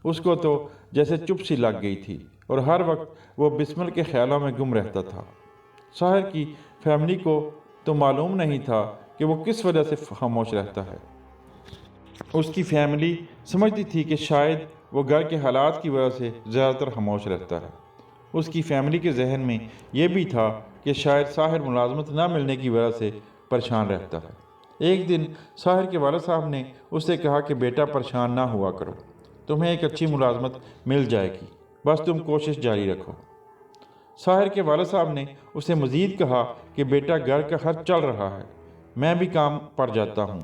اس کو تو جیسے چپ سی لگ گئی تھی اور ہر وقت وہ بسمل کے خیالوں میں گم رہتا تھا۔ ساحر کی فیملی کو تو معلوم نہیں تھا کہ وہ کس وجہ سے خاموش رہتا ہے۔ اس کی فیملی سمجھتی تھی کہ شاید وہ گھر کے حالات کی وجہ سے زیادہ تر خاموش رہتا ہے۔ اس کی فیملی کے ذہن میں یہ بھی تھا کہ شاید ساحر ملازمت نہ ملنے کی وجہ سے پریشان رہتا ہے۔ ایک دن ساحر کے والد صاحب نے اس سے کہا کہ بیٹا پریشان نہ ہوا کرو، تمہیں ایک اچھی ملازمت مل جائے گی، بس تم کوشش جاری رکھو۔ ساحر کے والد صاحب نے اسے مزید کہا کہ بیٹا گھر کا خرچ چل رہا ہے، میں بھی کام پر جاتا ہوں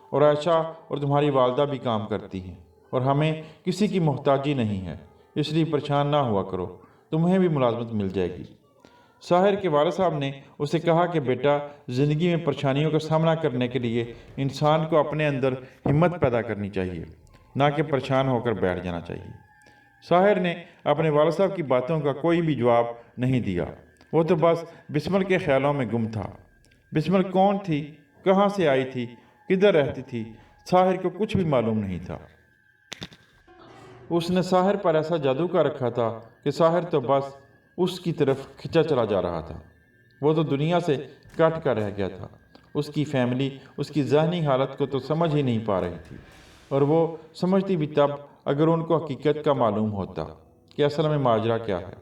اور عائشہ اور تمہاری والدہ بھی کام کرتی ہیں اور ہمیں کسی کی محتاجی نہیں ہے، اس لیے پریشان نہ ہوا کرو، तुम्हें भी मुलाजमत मिल जाएगी। साहिर के वालिद साहब ने उसे कहा कि बेटा, ज़िंदगी में परेशानियों का सामना करने के लिए इंसान को अपने अंदर हिम्मत पैदा करनी चाहिए, ना कि परेशान होकर बैठ जाना चाहिए। साहिर ने अपने वालिद साहब की बातों का कोई भी जवाब नहीं दिया। वो तो बस बिस्मल के ख्यालों में गुम था। बिस्मल कौन थी, कहाँ से आई थी, किधर रहती थी, साहिर को कुछ भी मालूम नहीं था। उसने साहिर पर ऐसा जादू कर रखा था कि साहिर तो बस उसकी तरफ खिंचा चला जा रहा था। वो तो दुनिया से कट कर रह गया था। उसकी फैमिली उसकी ज़हनी हालत को तो समझ ही नहीं पा रही थी, और वो समझती भी तब अगर उनको हकीकत का मालूम होता कि असल में माजरा क्या है।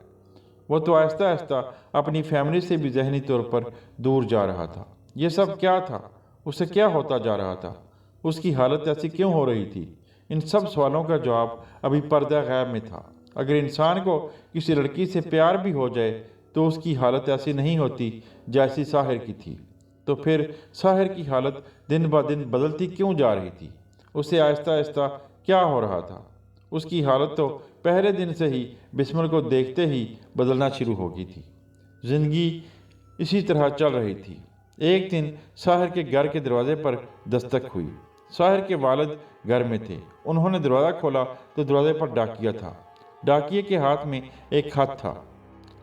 वो तो आहिस्ता आहिस्ता अपनी फैमिली से भी ज़हनी तौर पर दूर जा रहा था। ये सब क्या था? उसे क्या होता जा रहा था? उसकी हालत ऐसी क्यों हो रही थी? इन सब सवालों का जवाब अभी पर्दा गैब में था। अगर इंसान को किसी लड़की से प्यार भी हो जाए तो उसकी हालत ऐसी नहीं होती जैसी साहिर की थी। तो फिर साहिर की हालत दिन ब दिन बदलती क्यों जा रही थी? उसे आहिस्ता आहिस्ता क्या हो रहा था? उसकी हालत तो पहले दिन से ही बिस्मल को देखते ही बदलना शुरू हो गई थी। ज़िंदगी इसी तरह चल रही थी। एक दिन साहिर के घर के दरवाजे पर दस्तक हुई। साहिर के वालिद घर में थे। उन्होंने दरवाज़ा खोला तो दरवाजे पर डाकिया था। डाकिए के हाथ में एक खत था।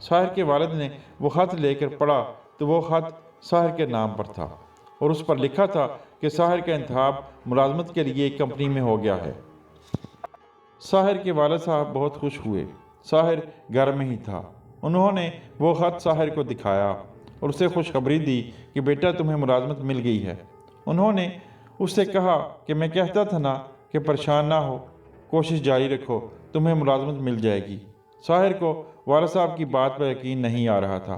साहिर के वालिद ने वो खत लेकर पढ़ा तो वो खत साहिर के नाम पर था, और उस पर लिखा था कि साहिर का इंतखाब मुलाजमत के लिए एक कंपनी में हो गया है। साहिर के वालिद साहब बहुत खुश हुए। साहिर घर में ही था। उन्होंने वो खत साहिर को दिखाया और उसे खुशखबरी दी कि बेटा, तुम्हें मुलाजमत मिल गई है। उन्होंने उससे कहा कि मैं कहता था ना कि परेशान ना हो, कोशिश जारी रखो, तुम्हें मुलाजमत मिल जाएगी। साहिर को वालिद साहब की बात पर यकीन नहीं आ रहा था।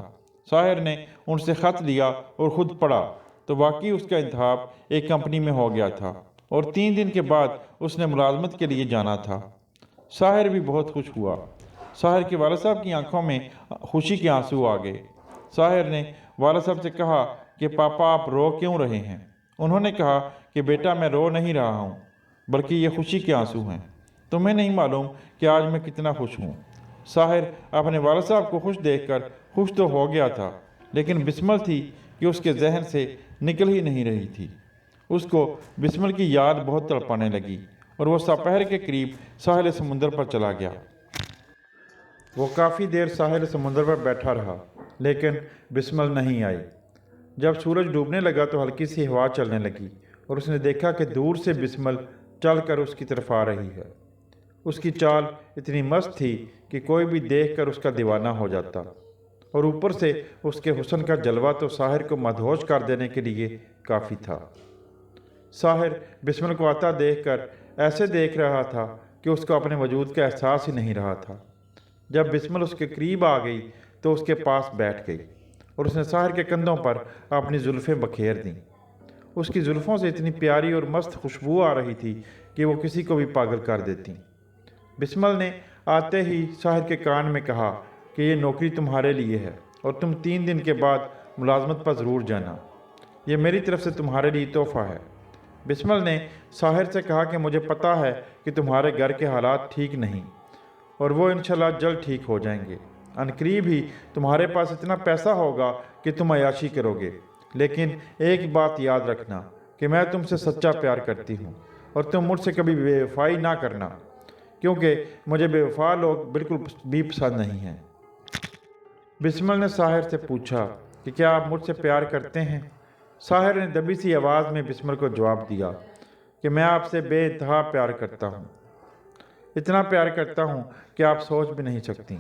साहिर ने उनसे ख़त लिया और ख़ुद पढ़ा तो वाकई उसका इंतखाब एक कंपनी में हो गया था, और 3 दिन के बाद उसने मुलाजमत के लिए जाना था। साहिर भी बहुत खुश हुआ। साहिर के वालिद साहब की आंखों में खुशी के आंसू आ गए। साहिर ने वालिद साहब से कहा कि पापा, आप रो क्यों रहे हैं? उन्होंने कहा कि बेटा, मैं रो नहीं रहा हूँ, बल्कि ये खुशी के आंसू हैं। तुम्हें नहीं मालूम कि आज मैं कितना खुश हूँ। साहिर अपने वालिद साहब को खुश देखकर खुश तो हो गया था, लेकिन बिस्मल थी कि उसके जहन से निकल ही नहीं रही थी। उसको बिस्मल की याद बहुत तड़पाने लगी और वो दोपहर के करीब साहिल समुंदर पर चला गया। वो काफ़ी देर साहिल समुंदर पर बैठा रहा, लेकिन बिस्मल नहीं आई। जब सूरज डूबने लगा तो हल्की सी हवा चलने लगी और उसने देखा कि दूर से बिस्मल चलकर उसकी तरफ आ रही है। उसकी चाल इतनी मस्त थी कि कोई भी देखकर उसका दीवाना हो जाता, और ऊपर से उसके हुस्न का जलवा तो साहिर को मदहोश कर देने के लिए काफ़ी था। साहिर बिस्मल को आता देखकर ऐसे देख रहा था कि उसको अपने वजूद का एहसास ही नहीं रहा था। जब बिस्मल उसके करीब आ गई तो उसके पास बैठ गई और उसने साहिर के कंधों पर अपनी जुल्फ़ें बखेर दीं। उसकी जुल्फ़ों से इतनी प्यारी और मस्त खुशबू आ रही थी कि वो किसी को भी पागल कर देती। बिस्मल ने आते ही साहिर के कान में कहा कि ये नौकरी तुम्हारे लिए है और तुम 3 दिन के बाद मुलाजमत पर ज़रूर जाना। ये मेरी तरफ से तुम्हारे लिए तोहफ़ा है। बिस्मल ने साहिर से कहा कि मुझे पता है कि तुम्हारे घर के हालात ठीक नहीं, और वो इंशाल्लाह जल्द ठीक हो जाएंगे। अनकरीब ही तुम्हारे पास इतना पैसा होगा कि तुम अयाशी करोगे, लेकिन एक बात याद रखना कि मैं तुमसे सच्चा प्यार करती हूँ और तुम मुझसे कभी बेवफाई ना करना, क्योंकि मुझे बेवफा लोग बिल्कुल भी पसंद नहीं हैं। बिस्मल ने साहिर से पूछा कि क्या आप मुझसे प्यार करते हैं? साहिर ने दबी सी आवाज़ में बिस्मल को जवाब दिया कि मैं आपसे बेइंतहा प्यार करता हूँ, इतना प्यार करता हूँ कि आप सोच भी नहीं सकती।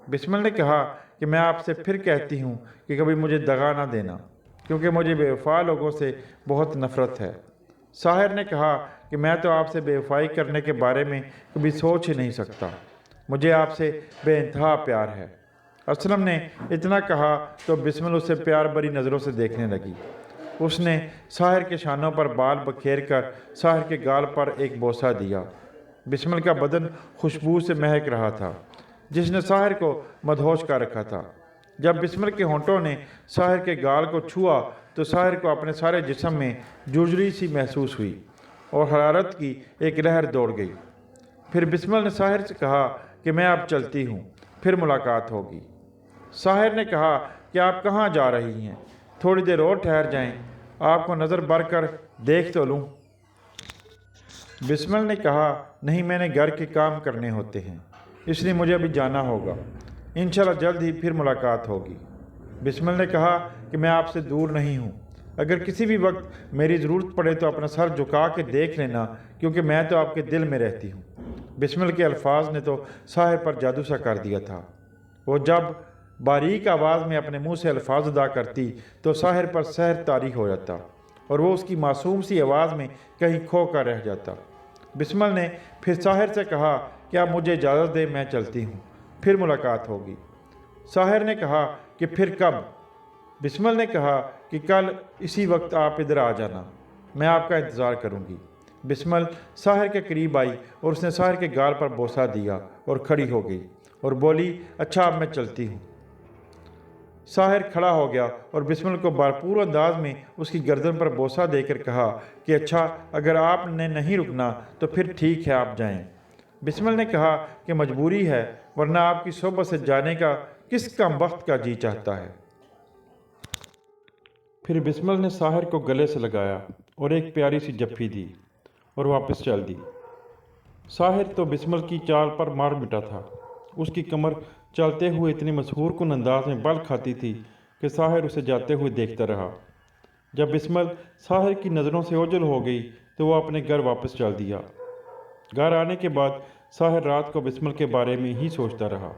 बिस्मल ने कहा कि मैं आपसे फिर कहती हूँ कि कभी मुझे दगा ना देना, क्योंकि मुझे बेवफा लोगों से बहुत नफ़रत है। साहिर ने कहा कि मैं तो आपसे बेवफाई करने के बारे में कभी सोच ही नहीं सकता, मुझे आपसे बेइंतहा प्यार है। असलम ने इतना कहा तो बिस्मल उसे प्यार भरी नज़रों से देखने लगी। उसने साहिर के शानों पर बाल बखेर कर साहिर के गाल पर एक बोसा दिया। बिस्मल का बदन खुशबू से महक रहा था, जिसने साहिर को मदहोश कर रखा था। जब बिस्मल के होंठों ने साहिर के गाल को छुआ तो साहिर को अपने सारे जिस्म में जुर्जरी सी महसूस हुई और हरारत की एक लहर दौड़ गई। फिर बिस्मल ने साहिर से कहा कि मैं अब चलती हूँ, پھر ملاقات ہوگی۔ ساحر نے کہا کہ آپ کہاں جا رہی ہیں؟ تھوڑی دیر اور ٹھہر جائیں، آپ کو نظر بر کر دیکھ تو لوں۔ بسمل نے کہا نہیں، میں نے گھر کے کام کرنے ہوتے ہیں، اس لیے مجھے ابھی جانا ہوگا، انشاءاللہ جلد ہی پھر ملاقات ہوگی۔ بسمل نے کہا کہ میں آپ سے دور نہیں ہوں، اگر کسی بھی وقت میری ضرورت پڑے تو اپنا سر جھکا کے دیکھ لینا، کیونکہ میں تو آپ کے دل میں رہتی ہوں۔ بسمل کے الفاظ نے تو ساحر پر جادو سا کر دیا تھا۔ وہ جب باریک آواز میں اپنے منہ سے الفاظ ادا کرتی تو ساحر پر سحر طاری ہو جاتا اور وہ اس کی معصوم سی آواز میں کہیں کھو کر رہ جاتا۔ بسمل نے پھر ساحر سے کہا کہ آپ مجھے اجازت دیں، میں چلتی ہوں، پھر ملاقات ہوگی۔ ساحر نے کہا کہ پھر کب؟ بسمل نے کہا کہ کل اسی وقت آپ ادھر آ جانا، میں آپ کا انتظار کروں گی۔ بسمل ساحر کے قریب آئی اور اس نے ساحر کے گال پر بوسہ دیا اور کھڑی ہو گئی اور بولی اچھا اب میں چلتی ہوں۔ ساحر کھڑا ہو گیا اور بسمل کو بھرپور انداز میں اس کی گردن پر بوسہ دے کر کہا کہ اچھا اگر آپ نے نہیں رکنا تو پھر ٹھیک ہے، آپ جائیں۔ بسمل نے کہا کہ مجبوری ہے، ورنہ آپ کی صحبت سے جانے کا کس کم بخت کا جی چاہتا ہے۔ پھر بسمل نے ساحر کو گلے سے لگایا اور ایک پیاری سی جپھی دی اور واپس چل دی۔ ساحر تو بسمل کی چال پر مار مٹا تھا۔ اس کی کمر چلتے ہوئے اتنی مسحور کن انداز میں بل کھاتی تھی کہ ساحر اسے جاتے ہوئے دیکھتا رہا۔ جب بسمل ساحر کی نظروں سے اوجھل ہو گئی تو وہ اپنے گھر واپس چل دیا۔ گھر آنے کے بعد ساحر رات کو بسمل کے بارے میں ہی سوچتا رہا۔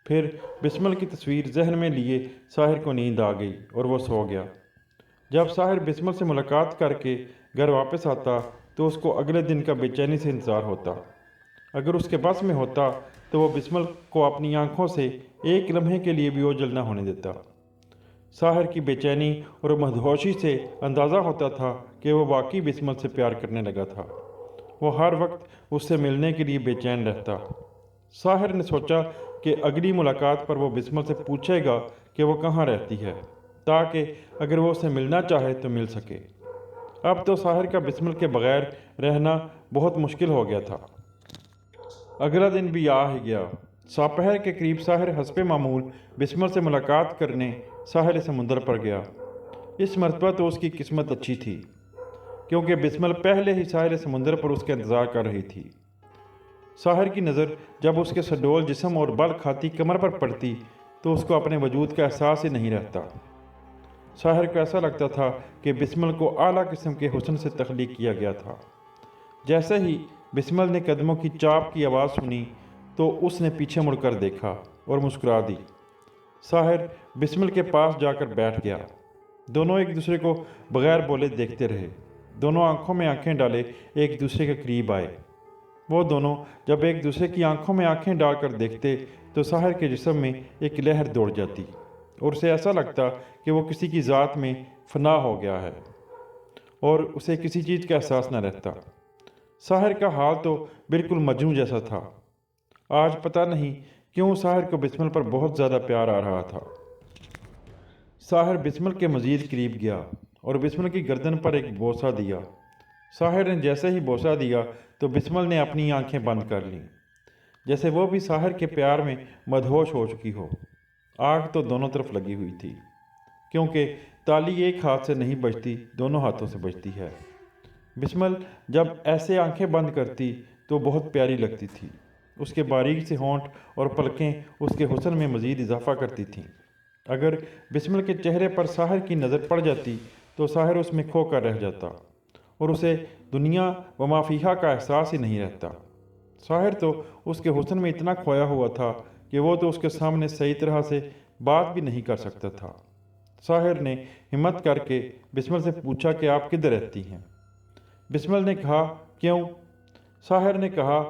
پھر بسمل کی تصویر ذہن میں لیے ساحر کو نیند آ گئی اور وہ سو گیا۔ جب ساحر بسمل سے ملاقات کر کے گھر واپس آتا تو اس کو اگلے دن کا بے چینی سے انتظار ہوتا۔ اگر اس کے بس میں ہوتا تو وہ بسمل کو اپنی آنکھوں سے ایک لمحے کے لیے بھی اوجھل نہ ہونے دیتا۔ ساحر کی بے چینی اور مدہوشی سے اندازہ ہوتا تھا کہ وہ واقعی بسمل سے پیار کرنے لگا تھا۔ وہ ہر وقت اس سے ملنے کے لیے بے چین رہتا۔ ساحر نے سوچا کہ اگلی ملاقات پر وہ بسمل سے پوچھے گا کہ وہ کہاں رہتی ہے، تاکہ اگر وہ اسے ملنا چاہے تو مل سکے۔ اب تو ساحر کا بسمل کے بغیر رہنا بہت مشکل ہو گیا تھا۔ اگلا دن بھی آ ہی گیا۔ سپہر کے قریب ساحر حسب معمول بسمل سے ملاقات کرنے ساحل سمندر پر گیا۔ اس مرتبہ تو اس کی قسمت اچھی تھی، کیونکہ بسمل پہلے ہی ساحل سمندر پر اس کا انتظار کر رہی تھی۔ ساحر کی نظر جب اس کے سڈول جسم اور بل کھاتی کمر پر پڑتی تو اس کو اپنے وجود کا احساس ہی نہیں رہتا۔ ساحر کو ایسا لگتا تھا کہ بسمل کو اعلیٰ قسم کے حسن سے تخلیق کیا گیا تھا۔ جیسے ہی بسمل نے قدموں کی چاپ کی آواز سنی تو اس نے پیچھے مڑ کر دیکھا اور مسکرا دی۔ ساحر بسمل کے پاس جا کر بیٹھ گیا۔ دونوں ایک دوسرے کو بغیر بولے دیکھتے رہے۔ دونوں آنکھوں میں آنکھیں ڈالے ایک دوسرے کے قریب آئے۔ وہ دونوں جب ایک دوسرے کی آنکھوں میں آنکھیں ڈال کر دیکھتے تو ساحر کے جسم میں ایک لہر دوڑ جاتی اور اسے ایسا لگتا کہ وہ کسی کی ذات میں فنا ہو گیا ہے اور اسے کسی چیز کا احساس نہ رہتا۔ ساحر کا حال تو بالکل مجنوں جیسا تھا۔ آج پتہ نہیں کیوں ساحر کو بسمل پر بہت زیادہ پیار آ رہا تھا۔ ساحر بسمل کے مزید قریب گیا اور بسمل کی گردن پر ایک بوسہ دیا۔ ساحر نے جیسے ہی بوسہ دیا تو بسمل نے اپنی آنکھیں بند کر لیں، جیسے وہ بھی ساحر کے پیار میں مدہوش ہو چکی ہو۔ آگ تو دونوں طرف لگی ہوئی تھی، کیونکہ تالی ایک ہاتھ سے نہیں بجتی، دونوں ہاتھوں سے بجتی ہے۔ بسمل جب ایسے آنکھیں بند کرتی تو بہت پیاری لگتی تھی۔ اس کے باریک سے ہونٹ اور پلکیں اس کے حسن میں مزید اضافہ کرتی تھیں۔ اگر بسمل کے چہرے پر ساحر کی نظر پڑ جاتی تو ساحر اس میں کھو کر رہ جاتا اور اسے دنیا و ما فیہا کا احساس ہی نہیں رہتا۔ ساحر تو اس کے حسن میں اتنا کھویا ہوا تھا کہ وہ تو اس کے سامنے صحیح طرح سے بات بھی نہیں کر سکتا تھا۔ ساحر نے ہمت کر کے بسمل سے پوچھا کہ آپ کدھر رہتی ہیں؟ بسمل نے کہا کیوں؟ ساحر نے کہا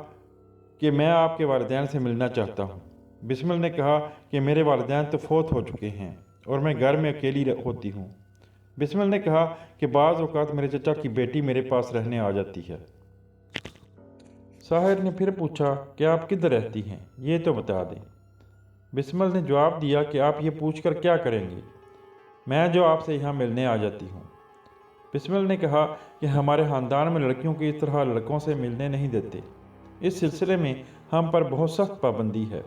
کہ میں آپ کے والدین سے ملنا چاہتا ہوں۔ بسمل نے کہا کہ میرے والدین تو فوت ہو چکے ہیں اور میں گھر میں اکیلی ہوتی ہوں۔ بسمل نے کہا کہ بعض اوقات میرے چچا کی بیٹی میرے پاس رہنے آ جاتی ہے۔ ساحر نے پھر پوچھا کہ آپ کدھر رہتی ہیں، یہ تو بتا دیں۔ بسمل نے جواب دیا کہ آپ یہ پوچھ کر کیا کریں گے، میں جو آپ سے یہاں ملنے آ جاتی ہوں۔ بسمل نے کہا کہ ہمارے خاندان میں لڑکیوں کی اس طرح لڑکوں سے ملنے نہیں دیتے، اس سلسلے میں ہم پر بہت سخت پابندی ہے۔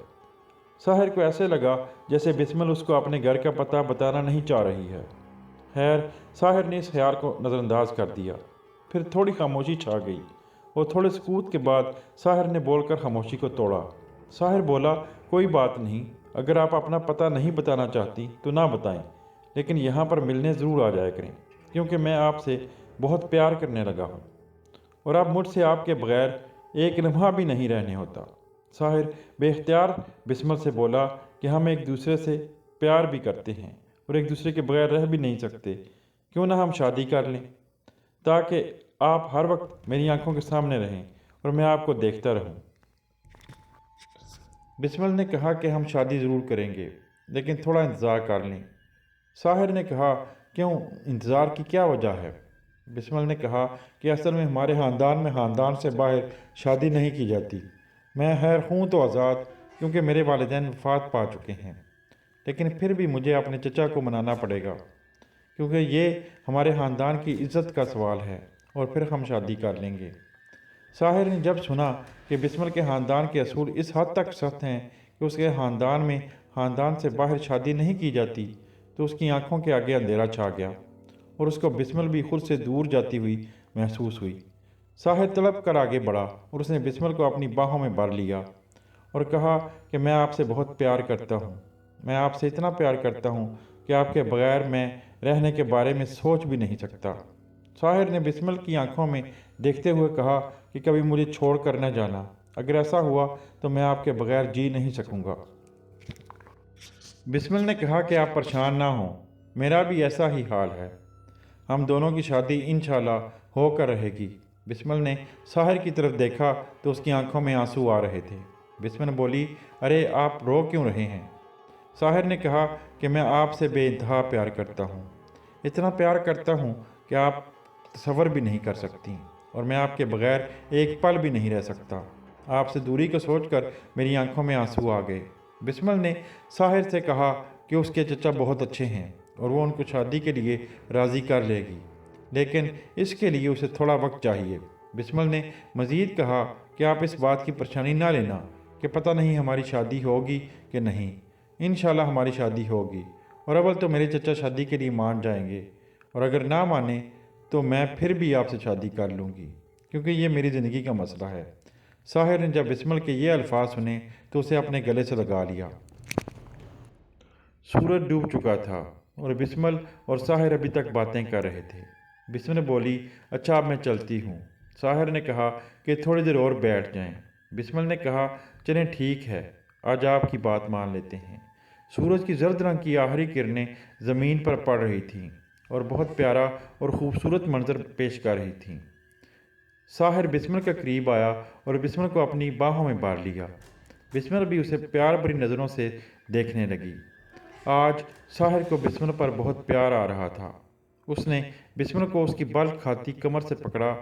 साहिर को ऐसे लगा जैसे बिस्मिल उसको अपने घर का पता बताना नहीं चाह रही है। खैर, साहिर ने इस ख्याल को नज़रअंदाज कर दिया। फिर थोड़ी खामोशी छा गई और थोड़े सकूत के बाद साहिर ने बोलकर खामोशी को तोड़ा। साहिर बोला, कोई बात नहीं, अगर आप अपना पता नहीं बताना चाहती तो ना बताएं, लेकिन यहाँ पर मिलने ज़रूर आ जाया करें, क्योंकि मैं आपसे बहुत प्यार करने लगा हूँ और अब मुझसे आपके बगैर एक लम्हा भी नहीं रहने होता। साहिर बेख्तियार बिस्मिल से बोला कि हम एक दूसरे से प्यार भी करते हैं और एक दूसरे के बगैर रह भी नहीं सकते, क्यों ना हम शादी कर लें, ताकि आप हर वक्त मेरी आंखों के सामने रहें और मैं आपको देखता रहूं। बिस्मिल ने कहा कि हम शादी ज़रूर करेंगे, लेकिन थोड़ा इंतज़ार कर लें। साहिर ने कहा, क्यों, इंतज़ार की क्या वजह है? बिस्मिल ने कहा कि असल में हमारे ख़ानदान में ख़ानदान से बाहर शादी नहीं की जाती। मैं खैर हूँ तो आज़ाद, क्योंकि मेरे वालिदैन वफ़ात पा चुके हैं, लेकिन फिर भी मुझे अपने चचा को मनाना पड़ेगा, क्योंकि ये हमारे ख़ानदान की इज़्ज़त का सवाल है, और फिर हम शादी कर लेंगे। साहिर ने जब सुना कि बिस्मिल के ख़ानदान के असूल इस हद तक सख्त हैं कि उसके ख़ानदान में ख़ानदान से बाहर शादी नहीं की जाती, तो उसकी आंखों के आगे अंधेरा छा गया और उसको बिस्मिल भी खुद से दूर जाती हुई महसूस हुई। साहिर तड़प कर आगे बढ़ा और उसने बिस्मिल को अपनी बाहों में भर लिया और कहा कि मैं आपसे बहुत प्यार करता हूँ। मैं आपसे इतना प्यार करता हूँ कि आपके बगैर मैं रहने के बारे में सोच भी नहीं सकता। साहिर ने बिस्मिल की आंखों में देखते हुए कहा कि कभी मुझे छोड़ कर न जाना, अगर ऐसा हुआ तो मैं आपके बगैर जी नहीं सकूँगा। बिस्मिल ने कहा कि आप परेशान ना हों, मेरा भी ऐसा ही हाल है, हम दोनों की शादी इंशाल्लाह होकर रहेगी। बिस्मिल ने साहिर की तरफ देखा तो उसकी आंखों में आंसू आ रहे थे। बिस्मिल बोली, अरे आप रो क्यों रहे हैं? साहिर ने कहा कि मैं आपसे बेइंतहा प्यार करता हूँ, इतना प्यार करता हूँ कि आप तसव्वुर भी नहीं कर सकती, और मैं आपके बगैर एक पल भी नहीं रह सकता। आपसे दूरी को सोचकर मेरी आंखों में आंसू आ गए। बिस्मिल ने साहिर से कहा कि उसके चचा बहुत अच्छे हैं और वो उनको शादी के लिए राज़ी कर लेगी, लेकिन इसके लिए उसे थोड़ा वक्त चाहिए। बिस्मिल ने मज़ीद कहा कि आप इस बात की परेशानी ना लेना कि पता नहीं हमारी शादी होगी कि नहीं, इंशाल्लाह हमारी शादी होगी, और अव्वल तो मेरे चचा शादी के लिए मान जाएंगे, और अगर ना माने तो मैं फिर भी आपसे शादी कर लूँगी, क्योंकि ये मेरी ज़िंदगी का मसला है। साहिर ने जब बिस्मिल के ये अल्फाज सुने तो उसे अपने गले से लगा लिया। सूरज डूब चुका था और बिस्मिल और साहिर अभी तक बातें कर रहे थे। बिस्मिल बोली, अच्छा अब मैं चलती हूँ। साहिर ने कहा कि थोड़ी देर और बैठ जाएं। बिस्मिल ने कहा, चलें ठीक है, आज आपकी बात मान लेते हैं। सूरज की जर्द रंग की आखिरी किरणें ज़मीन पर पड़ रही थीं और बहुत प्यारा और ख़ूबसूरत मंजर पेश कर रही थीं। साहिर बिस्मिल के करीब आया और बिस्मिल को अपनी बाहों में भर लिया। बिस्मिल भी उसे प्यार भरी नज़रों से देखने लगी। आज साहिर को बिस्मिल पर बहुत प्यार आ रहा था। उसने बिस्मिल को उसकी बल खाती कमर से पकड़ा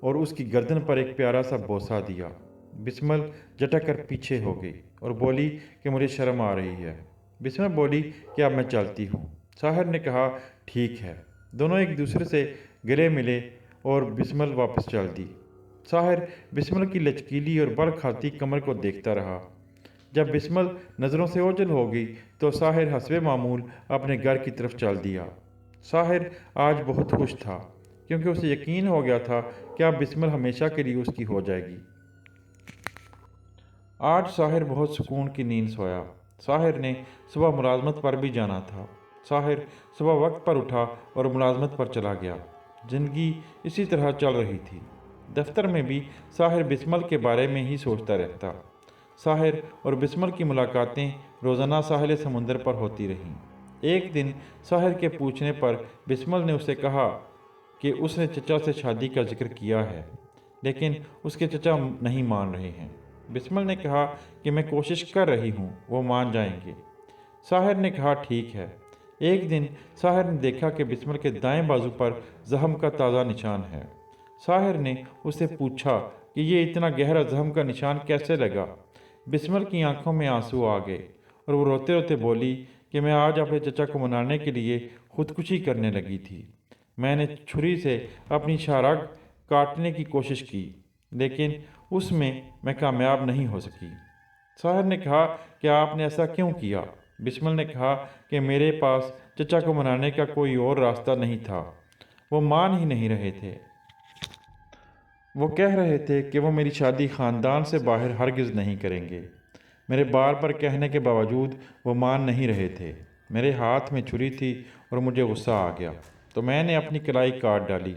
और उसकी गर्दन पर एक प्यारा सा बोसा दिया। बिस्मिल झटक कर पीछे हो गई और बोली कि मुझे शर्म आ रही है। बिस्मिल बोली कि अब मैं चलती हूँ। साहिर ने कहा, ठीक है। दोनों एक दूसरे से गले मिले और बिस्मिल वापस चल दी। साहिर बिस्मिल की लचकीली और बल खाती कमर को देखता रहा। जब बिस्मिल नज़रों से ओझल हो गई तो साहिर हस्बे मामूल अपने घर की तरफ चल दिया। साहिर आज बहुत खुश था, क्योंकि उसे यकीन हो गया था कि अब बिस्मिल हमेशा के लिए उसकी हो जाएगी। आज साहिर बहुत सुकून की नींद सोया। साहिर ने सुबह मुलाजमत पर भी जाना था। साहिर सुबह वक्त पर उठा और मुलाजमत पर चला गया। ज़िंदगी इसी तरह चल रही थी। दफ्तर में भी साहिर बिस्मिल के बारे में ही सोचता रहता। साहिर और बिस्मिल की मुलाकातें रोज़ाना साहिल समुंदर पर होती रहीं। एक दिन साहिर के पूछने पर बिस्मिल ने उसे कहा कि उसने चचा से शादी का जिक्र किया है, लेकिन उसके चचा नहीं मान रहे हैं। बिस्मिल ने कहा कि मैं कोशिश कर रही हूँ, वो मान जाएंगे। साहिर ने कहा, ठीक है। एक दिन साहिर ने देखा कि बिस्मिल के दाएं बाजू पर जख्म का ताज़ा निशान है। साहिर ने उससे पूछा कि ये इतना गहरा जख्म का निशान कैसे लगा। बिस्मिल की आंखों में आंसू आ गए और वो रोते रोते बोली कि मैं आज अपने चचा को मनाने के लिए खुदकुशी करने लगी थी। मैंने छुरी से अपनी शाहरग काटने की कोशिश की, लेकिन उसमें मैं कामयाब नहीं हो सकी। साहिर ने कहा कि आपने ऐसा क्यों किया? बिस्मिल ने कहा कि मेरे पास चचा को मनाने का कोई और रास्ता नहीं था। वो मान ही नहीं रहे थे। वो कह रहे थे कि वो मेरी शादी ख़ानदान से बाहर हरगिज़ नहीं करेंगे। मेरे बार बार कहने के बावजूद वो मान नहीं रहे थे। मेरे हाथ में छुरी थी और मुझे गुस्सा आ गया, तो मैंने अपनी कलाई काट डाली।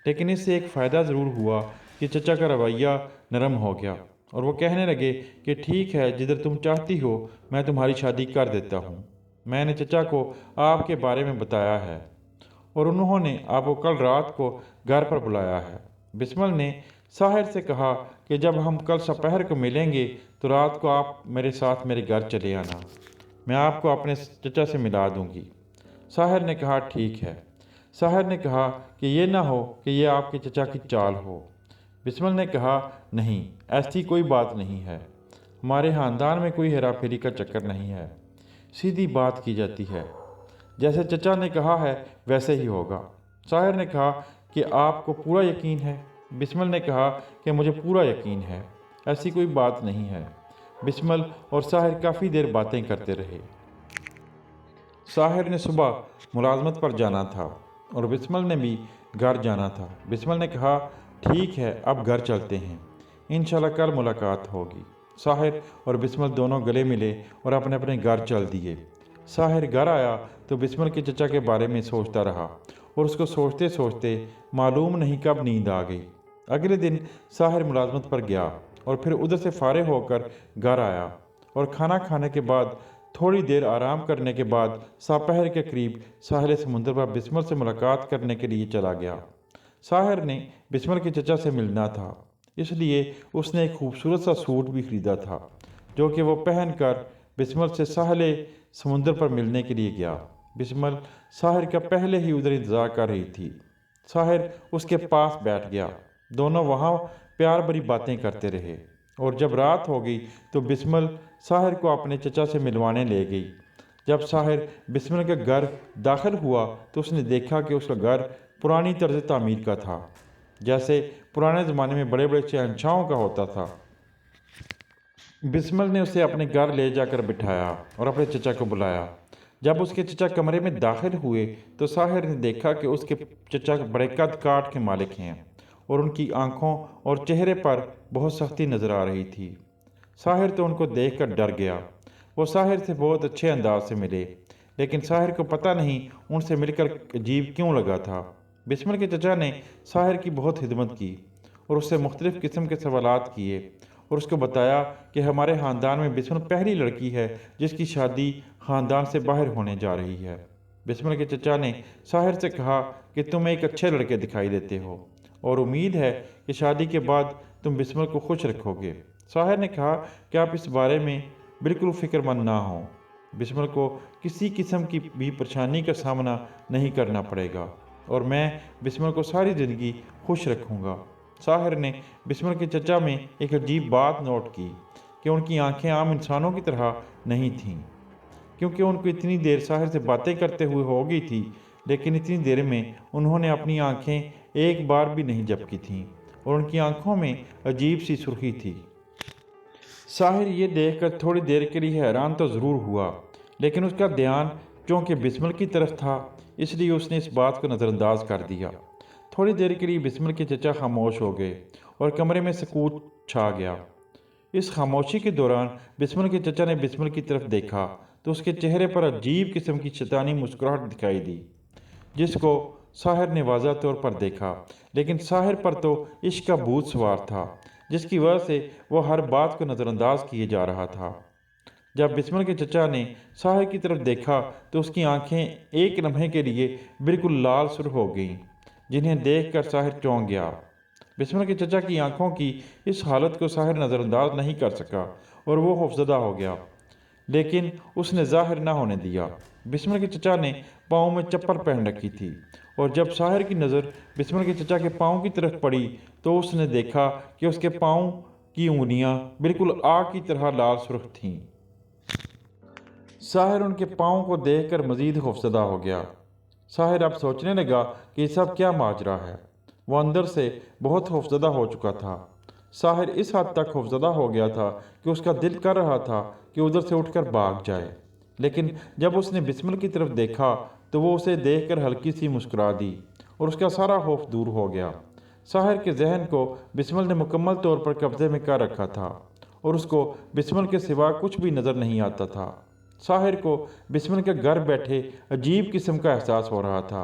लेकिन इससे एक फ़ायदा ज़रूर हुआ कि चचा का रवैया नरम हो गया और वो कहने लगे कि ठीक है, जिधर तुम चाहती हो मैं तुम्हारी शादी कर देता हूँ। मैंने चचा को आपके बारे में बताया है और उन्होंने आपको कल रात को घर पर बुलाया है। बिस्मल ने साहिर से कहा कि जब हम कल दोपहर को मिलेंगे तो रात को आप मेरे साथ मेरे घर चले आना, मैं आपको अपने चचा से मिला दूंगी। साहिर ने कहा ठीक है। साहिर ने कहा कि ये ना हो कि ये आपके चचा की चाल हो। बिस्मल ने कहा नहीं, ऐसी कोई बात नहीं है। हमारे ख़ानदान में कोई हेरा फेरी का चक्कर नहीं है, सीधी बात की जाती है। जैसे चचा ने कहा है वैसे ही होगा। साहिर ने कहा कि आपको पूरा यकीन है? बिस्मल ने कहा कि मुझे पूरा यकीन है, ऐसी कोई बात नहीं है। बिस्मल और साहिर काफ़ी देर बातें करते रहे। साहिर ने सुबह मुलाजमत पर जाना था और बिस्मल ने भी घर जाना था। बिस्मल ने कहा ठीक है, अब घर चलते हैं, इंशाल्लाह कल मुलाकात होगी। साहिर और बिस्मल दोनों गले मिले और अपने अपने घर चल दिए। साहिर घर आया तो बिस्मल के चचा के बारे में सोचता रहा और उसको सोचते सोचते मालूम नहीं कब नींद आ गई। अगले दिन साहिर मुलाजमत पर गया और फिर उधर से फारिग होकर घर आया और खाना खाने के बाद थोड़ी देर आराम करने के बाद दोपहर के करीब साहिल समुंदर पर बिस्मल से मुलाकात करने के लिए चला गया। साहिर ने बिस्मल के चचा से मिलना था, इसलिए उसने एक खूबसूरत सा सूट भी खरीदा था जो कि वो पहनकर बिस्मल से साहिल समुंदर पर मिलने के लिए गया। बिस्मल साहिर का पहले ही उधर इंतज़ार कर रही थी। साहिर उसके पास बैठ गया। दोनों वहाँ प्यार भरी बातें करते रहे और जब रात हो गई तो बिस्मल साहिर को अपने चचा से मिलवाने ले गई। जब साहिर बिस्मल के घर दाखिल हुआ तो उसने देखा कि उसका घर पुरानी तर्ज तामीर का था, जैसे पुराने ज़माने में बड़े बड़े शहंशाहों का होता था। बिस्मल ने उसे अपने घर ले जाकर बिठाया और अपने चचा को बुलाया। जब उसके चचा कमरे में दाखिल हुए तो साहिर ने देखा कि उसके चचा बड़े कद काट के मालिक हैं और उनकी आंखों और चेहरे पर बहुत सख्ती नज़र आ रही थी। साहिर तो उनको देखकर डर गया। वो साहिर से बहुत अच्छे अंदाज से मिले, लेकिन साहिर को पता नहीं उनसे मिलकर अजीब क्यों लगा था। बिस्मल के चचा ने साहिर की बहुत खिदमत की और उससे मुख्तलिफ़ किस्म के सवालात किए और उसको बताया कि हमारे ख़ानदान में बिस्मल पहली लड़की है जिसकी शादी ख़ानदान से बाहर होने जा रही है। बिस्मल के चचा ने साहिर से कहा कि तुम एक अच्छे लड़के दिखाई देते हो और उम्मीद है कि शादी के बाद तुम बिस्मल को खुश रखोगे। साहिर ने कहा कि आप इस बारे में बिल्कुल फ़िक्रमंद ना हो, बिस्मल को किसी किस्म की भी परेशानी का सामना नहीं करना पड़ेगा और मैं बिस्मल को सारी ज़िंदगी खुश रखूँगा। साहिर ने बिस्मल के चचा में एक अजीब बात नोट की कि उनकी आंखें आम इंसानों की तरह नहीं थीं, क्योंकि उनको इतनी देर साहिर से बातें करते हुए हो गई थी, लेकिन इतनी देर में उन्होंने अपनी आंखें एक बार भी नहीं झपकी थीं और उनकी आंखों में अजीब सी सुर्खी थी। साहिर ये देखकर थोड़ी देर के लिए हैरान तो ज़रूर हुआ, लेकिन उसका ध्यान चूँकि बिस्मल की तरफ था इसलिए उसने इस बात को नज़रअंदाज कर दिया। थोड़ी देर के लिए बिस्मल के चचा खामोश हो गए और कमरे में सुकून छा गया। इस खामोशी के दौरान बिस्मल के चचा ने बिस्मल की तरफ देखा तो उसके चेहरे पर अजीब किस्म की शैतानी मुस्कुराहट दिखाई दी, जिसको साहिर ने वाज़ा तौर पर देखा, लेकिन साहिर पर तो इश्क का भूत सवार था जिसकी वजह से वह हर बात को नज़रअंदाज किए जा रहा था। जब बिस्मल के चचा ने साहिर की तरफ देखा तो उसकी आंखें एक लम्हे के लिए बिल्कुल लाल सुर्ख हो गईं, जिन्हें देखकर साहिर चौंक गया। बिस्मल के चचा की आंखों की इस हालत को साहिर नज़रअंदाज नहीं कर सका और वो खौफजदा हो गया, लेकिन उसने ज़ाहिर ना होने दिया। बिस्मल के चचा ने पाँव में चप्पल पहन रखी थी और जब साहिर की नज़र बिस्मल के चचा के पाँव की तरफ पड़ी तो उसने देखा कि उसके पाँव की उंगलियां बिल्कुल आग की तरह लाल सुर्ख थीं। साहिर उनके पाँव को देखकर मज़ीद खौफजदा हो गया। साहिर अब सोचने लगा कि सब क्या माजरा है। वो अंदर से बहुत खौफजदा हो चुका था। साहिर इस हद तक खौफजदा हो गया था कि उसका दिल कर रहा था कि उधर से उठकर भाग जाए, लेकिन जब उसने बिस्मिल की तरफ देखा तो वो उसे देखकर हल्की सी मुस्कुरा दी और उसका सारा खौफ दूर हो गया। साहिर के जहन को बिस्मिल ने मुकम्मल तौर पर कब्जे में कर रखा था और उसको बिस्मिल के सिवा कुछ भी नज़र नहीं आता था। साहिर को बिस्मिल के घर बैठे अजीब किस्म का एहसास हो रहा था।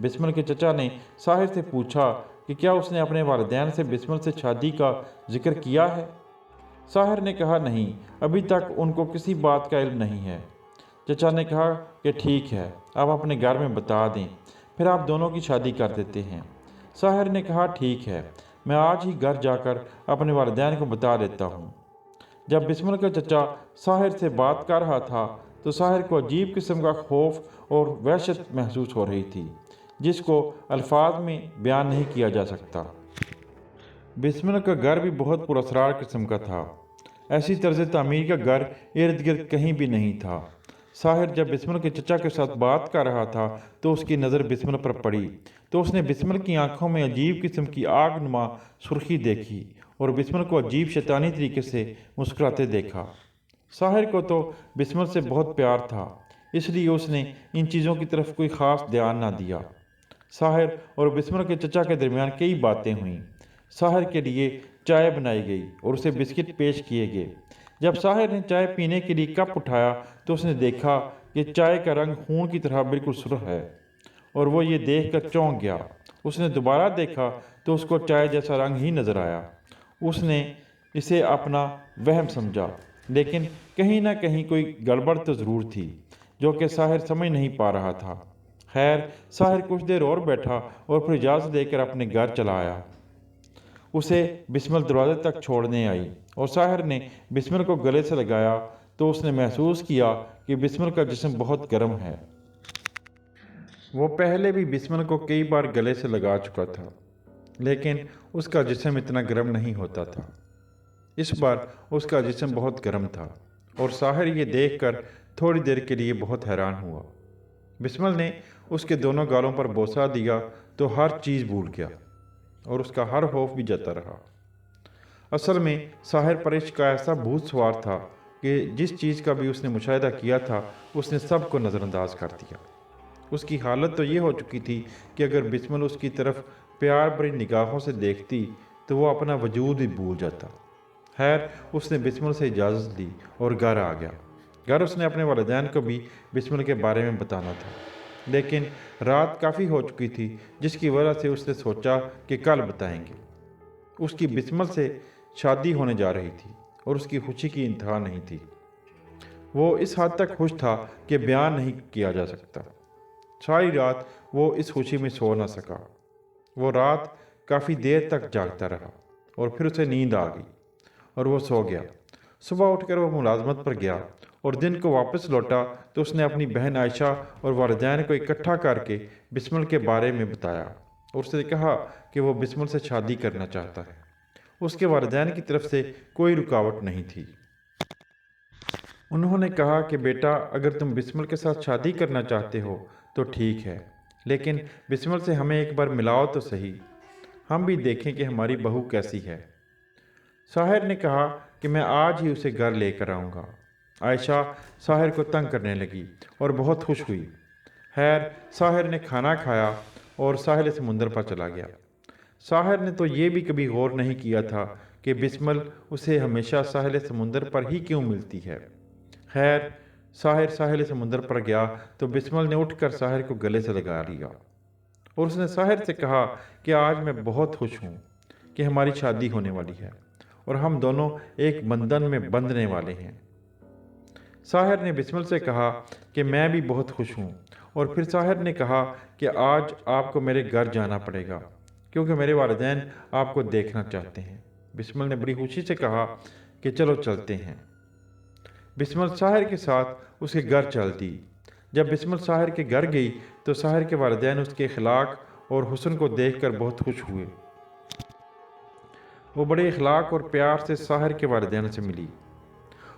बिस्मिल के चचा ने साहिर से पूछा कि क्या उसने अपने वालिदैन से बिस्मिल से शादी का जिक्र किया है। साहिर ने कहा नहीं, अभी तक उनको किसी बात का इल्म नहीं है। चचा ने कहा कि ठीक है, आप अपने घर में बता दें, फिर आप दोनों की शादी कर देते हैं। साहिर ने कहा ठीक है, मैं आज ही घर जाकर अपने वालिदैन को बता देता हूँ। जब बिस्मिल का चचा साहिर से बात कर रहा था तो साहिर को अजीब किस्म का खौफ और वहशत महसूस हो रही थी जिसको अल्फाज में बयान नहीं किया जा सकता। बिस्मिल का घर भी बहुत पुरअसरार किस्म का था। ऐसी तर्ज तामीर का घर इर्द गिर्द कहीं भी नहीं था। साहिर जब बिस्मिल के चचा के साथ बात कर रहा था तो उसकी नज़र बिस्मिल पर पड़ी तो उसने बिस्मिल की आंखों में अजीब किस्म की आग नुमा सुर्खी देखी और बिस्मिल को अजीब शैतानी तरीके से मुस्कुराते देखा। साहिर को तो बिस्मिल से बहुत प्यार था, इसलिए उसने इन चीज़ों की तरफ कोई ख़ास ध्यान ना दिया। साहिर और बिस्मिल के चचा के दरमियान कई बातें हुईं। साहिर के लिए चाय बनाई गई और उसे बिस्किट पेश किए गए। जब साहिर ने चाय पीने के लिए कप उठाया तो उसने देखा कि चाय का रंग खून की तरह बिल्कुल सुर्ख है और वो ये देखकर चौंक गया। उसने दोबारा देखा तो उसको चाय जैसा रंग ही नज़र आया। उसने इसे अपना वहम समझा, लेकिन कहीं ना कहीं कोई गड़बड़ तो ज़रूर थी जो कि साहिर समझ नहीं पा रहा था। खैर, साहिर कुछ देर और बैठा और फिर इजाज़त लेकर अपने घर चला आया। उसे बिस्मिल दरवाजे तक छोड़ने आई और साहिर ने बिस्मिल को गले से लगाया तो उसने महसूस किया कि बिस्मिल का जिस्म बहुत गर्म है। वो पहले भी बिस्मिल को कई बार गले से लगा चुका था, लेकिन उसका जिस्म इतना गर्म नहीं होता था। इस बार उसका जिस्म बहुत गर्म था और साहिर ये देखकर थोड़ी देर के लिए बहुत हैरान हुआ। बिस्मिल ने उसके दोनों गालों पर बोसा दिया तो हर चीज़ भूल गया और उसका हर खौफ भी जाता रहा। असल में साहिर पर इश्क का ऐसा भूत सवार था कि जिस चीज़ का भी उसने मुशाहिदा किया था उसने सब को नज़रअंदाज कर दिया। उसकी हालत तो ये हो चुकी थी कि अगर बिस्मिल उसकी तरफ प्यार भरी निगाहों से देखती तो वो अपना वजूद ही भूल जाता। खैर, उसने बिस्मिल से इजाज़त ली और घर आ गया। घर उसने अपने वालिदैन को भी बिस्मिल के बारे में बताना था, लेकिन रात काफ़ी हो चुकी थी जिसकी वजह से उसने सोचा कि कल बताएंगे। उसकी बिस्मिल से शादी होने जा रही थी और उसकी खुशी की इंतहा नहीं थी। वो इस हद तक खुश था कि बयान नहीं किया जा सकता। सारी रात वो इस खुशी में सो ना सका। वो रात काफ़ी देर तक जागता रहा और फिर उसे नींद आ गई और वो सो गया। सुबह उठकर वो मुलाजमत पर गया और दिन को वापस लौटा तो उसने अपनी बहन आयशा और वालिदैन को इकट्ठा करके बिस्मिल के बारे में बताया और उससे कहा कि वो बिस्मिल से शादी करना चाहता है। उसके वालिदैन की तरफ से कोई रुकावट नहीं थी। उन्होंने कहा कि बेटा, अगर तुम बिस्मिल के साथ शादी करना चाहते हो तो ठीक है, लेकिन बिस्मिल से हमें एक बार मिलाओ तो सही, हम भी देखें कि हमारी बहू कैसी है। साहिर ने कहा कि मैं आज ही उसे घर लेकर आऊँगा। आयशा साहिर को तंग करने लगी और बहुत खुश हुई। खैर, साहिर ने खाना खाया और साहिल समुंदर पर चला गया। साहिर ने तो ये भी कभी गौर नहीं किया था कि बिस्मिल उसे हमेशा साहिल समुंदर पर ही क्यों मिलती है। खैर, साहिर साहिल समुंदर पर गया तो बिस्मिल ने उठकर साहिर को गले से लगा लिया और उसने साहिर से कहा कि आज मैं बहुत खुश हूँ कि हमारी शादी होने वाली है और हम दोनों एक बंधन में बंधने वाले हैं। साहिर ने बिस्मिल से कहा कि मैं भी बहुत खुश हूँ और फिर साहिर ने कहा कि आज आपको मेरे घर जाना पड़ेगा क्योंकि मेरे वालिदैन आपको देखना चाहते हैं। बिस्मिल ने बड़ी खुशी से कहा कि चलो चलते हैं। बिस्मिल साहिर के साथ उसके घर चल दी। जब बिस्मिल साहिर के घर गई तो साहिर के वालिदैन उसके अखलाक और हुस्न को देखकर बहुत खुश हुए। वो बड़े अखलाक और प्यार से साहिर के वालिदैन से मिली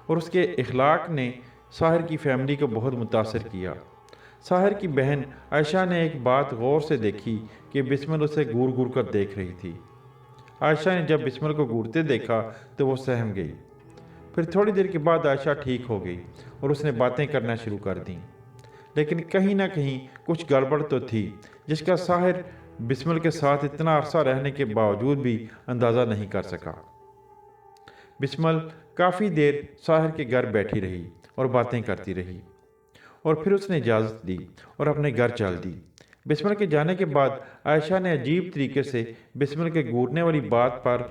और उसके अखलाक ने साहिर की फैमिली को बहुत मुतासर किया। साहिर की बहन आयशा ने एक बात गौर से देखी कि बिस्मिल उसे घूर घूर कर देख रही थी। आयशा ने जब बिस्मल को घूरते देखा तो वो सहम गई। फिर थोड़ी देर के बाद आयशा ठीक हो गई और उसने बातें करना शुरू कर दी। लेकिन कहीं ना कहीं कुछ गड़बड़ तो थी, जिसका साहिर बिस्मल के साथ इतना अरसा रहने के बावजूद भी अंदाज़ा नहीं कर सका। बिस्मल काफ़ी देर साहिर के घर बैठी रही और बातें करती रही, और फिर उसने इजाज़त दी और अपने घर चल दी। बिस्मल के जाने के बाद आयशा ने अजीब तरीके से बिस्मल के घूरने वाली बात पर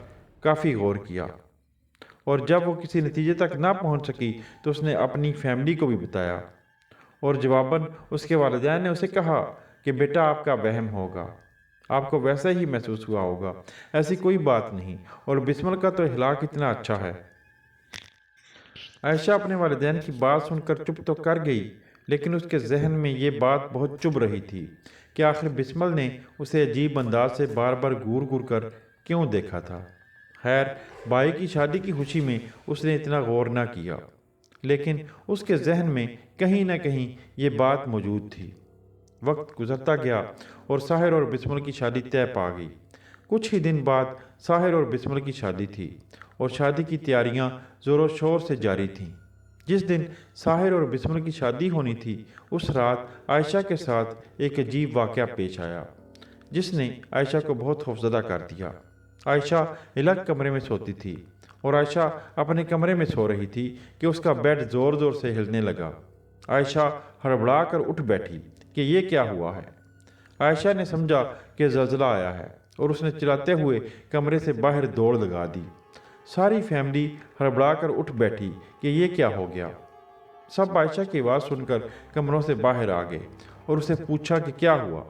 काफ़ी गौर किया, और जब वो किसी नतीजे तक ना पहुंच सकी तो उसने अपनी फैमिली को भी बताया, और जवाबन उसके वालिदैन ने उसे कहा कि बेटा आपका वहम होगा, आपको वैसा ही महसूस हुआ होगा, ऐसी कोई बात नहीं, और बिस्मल का तो इखलाक इतना अच्छा है। आयशा अपने वालिदैन की बात सुनकर चुप तो कर गई, लेकिन उसके जहन में ये बात बहुत चुभ रही थी कि आखिर बिस्मल ने उसे अजीब अंदाज से बार बार घूर घूर कर क्यों देखा था। खैर, भाई की शादी की खुशी में उसने इतना गौर ना किया, लेकिन उसके जहन में कहीं ना कहीं ये बात मौजूद थी। वक्त गुजरता गया और साहिर और बिस्मल की शादी तय पा गई। कुछ ही दिन बाद साहिर और बिस्मल की शादी थी, और शादी की तैयारियां ज़ोरों शोर से जारी थीं। जिस दिन साहिर और बिस्मल की शादी होनी थी, उस रात आयशा के साथ एक अजीब वाक़या पेश आया, जिसने आयशा को बहुत खौफज़दा कर दिया। आयशा अलग कमरे में सोती थी, और आयशा अपने कमरे में सो रही थी कि उसका बेड ज़ोर ज़ोर से हिलने लगा। आयशा हड़बड़ा कर उठ बैठी कि ये क्या हुआ है। आयशा ने समझा कि ज़लज़ला आया है, और उसने चिल्लाते हुए कमरे से बाहर दौड़ लगा दी। सारी फैमिली हड़बड़ा कर उठ बैठी कि ये क्या हो गया। सब आयशा की आवाज़ सुनकर कमरों से बाहर आ गए और उसे पूछा कि क्या हुआ।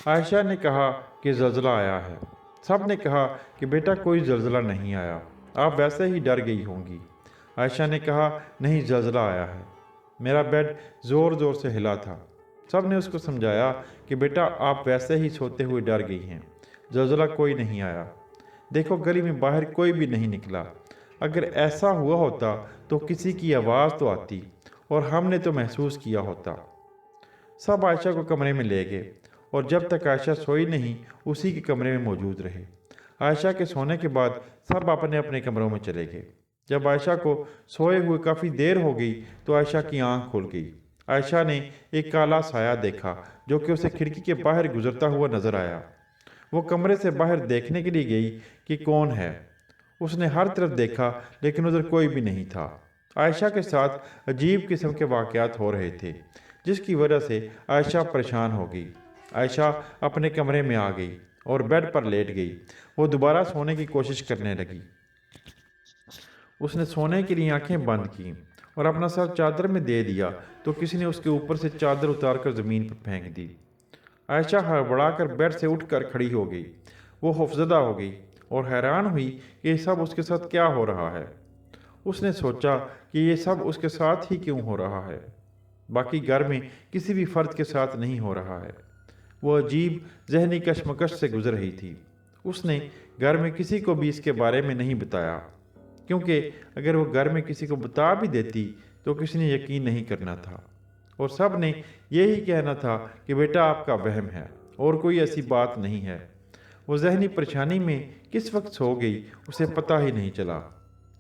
आयशा ने कहा कि ज़लज़ला आया है। सब ने कहा कि बेटा कोई ज़लज़ला नहीं आया, आप वैसे ही डर गई होंगी। आयशा ने कहा नहीं, ज़लज़ला आया है, मेरा बेड ज़ोर ज़ोर से हिला था। सब ने उसको समझाया कि बेटा आप वैसे ही सोते हुए डर गई हैं, ज़लज़ला कोई नहीं आया। देखो गली में बाहर कोई भी नहीं निकला, अगर ऐसा हुआ होता तो किसी की आवाज़ तो आती और हमने तो महसूस किया होता। सब आयशा को कमरे में ले गए, और जब तक आयशा सोई नहीं उसी के कमरे में मौजूद रहे। आयशा के सोने के बाद सब अपने अपने कमरों में चले गए। जब आयशा को सोए हुए काफ़ी देर हो गई तो आयशा की आंख खुल गई। आयशा ने एक काला साया देखा जो कि उसे खिड़की के बाहर गुजरता हुआ नजर आया। वो कमरे से बाहर देखने के लिए गई कि कौन है। उसने हर तरफ देखा, लेकिन उधर कोई भी नहीं था। आयशा के साथ अजीब किस्म के वाक़यात हो रहे थे, जिसकी वजह से आयशा परेशान हो गई। आयशा अपने कमरे में आ गई और बेड पर लेट गई। वो दोबारा सोने की कोशिश करने लगी। उसने सोने के लिए आंखें बंद की और अपना सर चादर में दे दिया तो किसी ने उसके ऊपर से चादर उतारकर ज़मीन पर फेंक दी। आयशा हड़बड़ा कर बेड से उठकर खड़ी हो गई। वो खौफज़दा हो गई और हैरान हुई कि ये सब उसके साथ क्या हो रहा है। उसने सोचा कि ये सब उसके साथ ही क्यों हो रहा है, बाकी घर में किसी भी फ़र्द के साथ नहीं हो रहा है। वो अजीब जहनी कशमकश से गुजर रही थी। उसने घर में किसी को भी इसके बारे में नहीं बताया, क्योंकि अगर वो घर में किसी को बता भी देती तो किसी ने यकीन नहीं करना था, और सब ने यही कहना था कि बेटा आपका वहम है और कोई ऐसी बात नहीं है। वो जहनी परेशानी में किस वक्त सो गई उसे पता ही नहीं चला।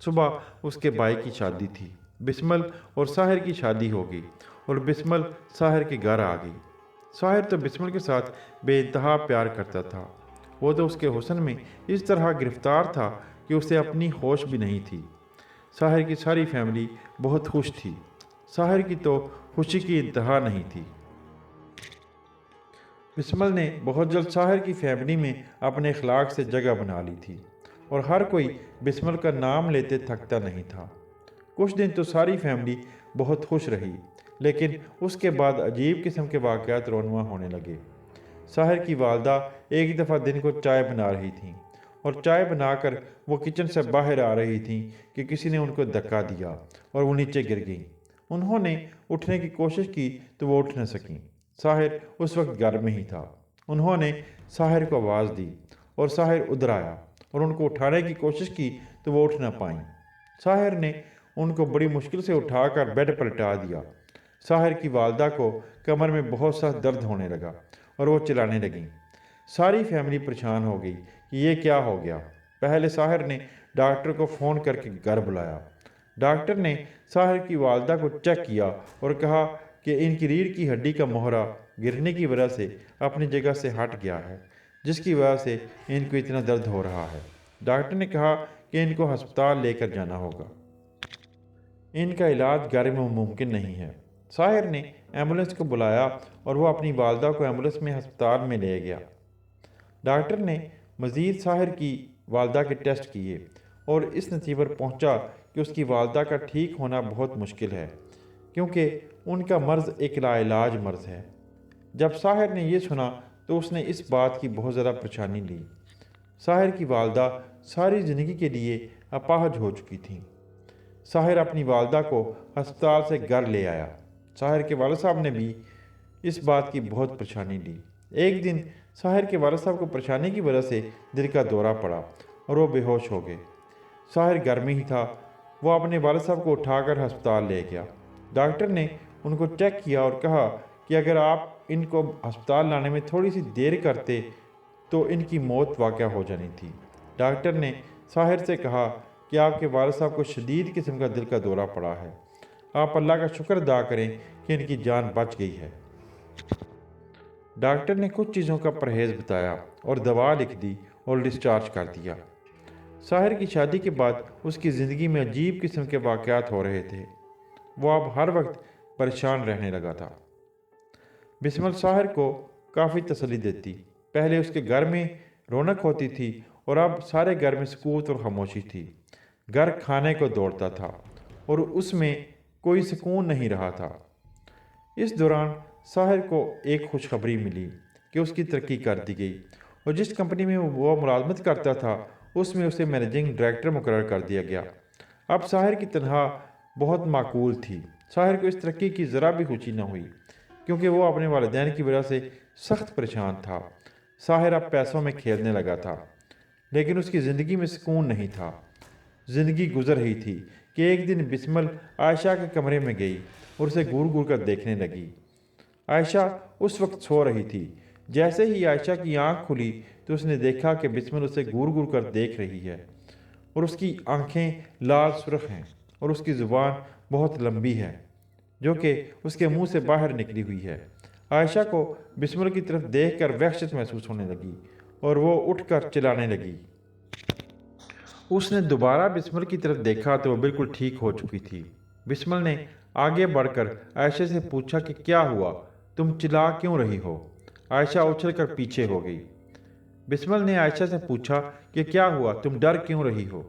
सुबह उसके भाई की शादी थी। बिस्मल और साहिर की शादी हो गई और बिस्मल साहिर के घर आ गई। साहिर तो बिस्मल के साथ बेइंतहा प्यार करता था। वो तो उसके हुस्न में इस तरह गिरफ्तार था कि उसे अपनी होश भी नहीं थी। साहिर की सारी फैमिली बहुत खुश थी। साहिर की तो खुशी की इंतहा नहीं थी। बिस्मल ने बहुत जल्द साहिर की फैमिली में अपने अखलाक से जगह बना ली थी, और हर कोई बिस्मल का नाम लेते थकता नहीं था। कुछ दिन तो सारी फैमिली बहुत खुश रही, लेकिन उसके बाद अजीब किस्म के वाक़यात रोनुमा होने लगे। साहिर की वालदा एक दफ़ा दिन को चाय बना रही थीं, और चाय बनाकर वो किचन से बाहर आ रही थीं कि किसी ने उनको धक्का दिया और वो नीचे गिर गईं। उन्होंने उठने की कोशिश की तो वो उठ न सकीं। साहिर उस वक्त घर में ही था। उन्होंने साहिर को आवाज़ दी और साहिर उधर आया और उनको उठाने की कोशिश की तो वो उठ ना पाईं। साहिर ने उनको बड़ी मुश्किल से उठाकर बेड पर लिटा दिया। साहिर की वालदा को कमर में बहुत सा दर्द होने लगा और वो चिल्लाने लगीं। सारी फैमिली परेशान हो गई कि ये क्या हो गया। पहले साहिर ने डॉक्टर को फ़ोन करके घर बुलाया। डॉक्टर ने साहिर की वालदा को चेक किया और कहा कि इनकी रीढ़ की हड्डी का मोहरा गिरने की वजह से अपनी जगह से हट गया है, जिसकी वजह से इनको इतना दर्द हो रहा है। डॉक्टर ने कहा कि इनको अस्पताल लेकर जाना होगा, इनका इलाज घर में मुमकिन नहीं है। साहिर ने एम्बुलेंस को बुलाया और वो अपनी वालदा को एम्बुलेंस में अस्पताल में ले गया। डॉक्टर ने मज़ीद साहिर की वालदा के टेस्ट किए और इस नतीजे पर पहुंचा कि उसकी वालदा का ठीक होना बहुत मुश्किल है, क्योंकि उनका मर्ज़ एक लाइलाज मर्ज़ है। जब साहिर ने यह सुना तो उसने इस बात की बहुत ज़्यादा परेशानी ली। साहिर की वालदा सारी ज़िंदगी के लिए अपाहज हो चुकी थी। साहिर अपनी वालदा को अस्पताल से घर ले आया। साहिर के वालिद साहब ने भी इस बात की बहुत परेशानी ली। एक दिन साहिर के वालिद साहब को परेशानी की वजह से दिल का दौरा पड़ा और वो बेहोश हो गए। साहिर घर में ही था। वो अपने वालिद साहब को उठाकर अस्पताल ले गया। डॉक्टर ने उनको चेक किया और कहा कि अगर आप इनको अस्पताल लाने में थोड़ी सी देर करते तो इनकी मौत वाक़या हो जानी थी। डॉक्टर ने साहिर से कहा कि आपके वालिद साहब को शदीद किस्म का दिल का दौरा पड़ा है, आप अल्लाह का शुक्र अदा करें कि इनकी जान बच गई है। डॉक्टर ने कुछ चीज़ों का परहेज़ बताया और दवा लिख दी और डिस्चार्ज कर दिया। साहिर की शादी के बाद उसकी ज़िंदगी में अजीब किस्म के वाक़यात हो रहे थे। वो अब हर वक्त परेशान रहने लगा था। बिस्मल साहिर को काफ़ी तसल्ली देती। पहले उसके घर में रौनक होती थी और अब सारे घर में सुकूत और खामोशी थी। घर खाने को दौड़ता था और उसमें कोई सुकून नहीं रहा था। इस दौरान साहिर को एक खुशखबरी मिली कि उसकी तरक्की कर दी गई और जिस कंपनी में वो मुलाजमत करता था उसमें उसे मैनेजिंग डायरेक्टर मुकर्रर कर दिया गया। अब साहिर की तनख्वाह बहुत माकूल थी। साहिर को इस तरक्की की ज़रा भी खुशी न हुई, क्योंकि वो अपने वालिदैन की वजह से सख्त परेशान था। साहिर अब पैसों में खेलने लगा था, लेकिन उसकी ज़िंदगी में सुकून नहीं था। ज़िंदगी गुजर रही थी कि एक दिन बिस्मल आयशा के कमरे में गई और उसे घूर घूर कर देखने लगी। आयशा उस वक्त सो रही थी। जैसे ही आयशा की आंख खुली तो उसने देखा कि बिस्मल उसे घूर घूर कर देख रही है और उसकी आंखें लाल सुर्ख हैं और उसकी ज़ुबान बहुत लंबी है, जो कि उसके मुंह से बाहर निकली हुई है। आयशा को बिस्मल की तरफ देखकर वहशत महसूस होने लगी और वो उठकर चिल्लाने लगी। उसने दोबारा बिस्मल की तरफ देखा तो वो बिल्कुल ठीक हो चुकी थी। बिस्मल ने आगे बढ़कर आयशा से पूछा कि क्या हुआ, तुम चिल्ला क्यों रही हो? आयशा उछलकर पीछे हो गई। बिस्मल ने आयशा से पूछा कि क्या हुआ, तुम डर क्यों रही हो?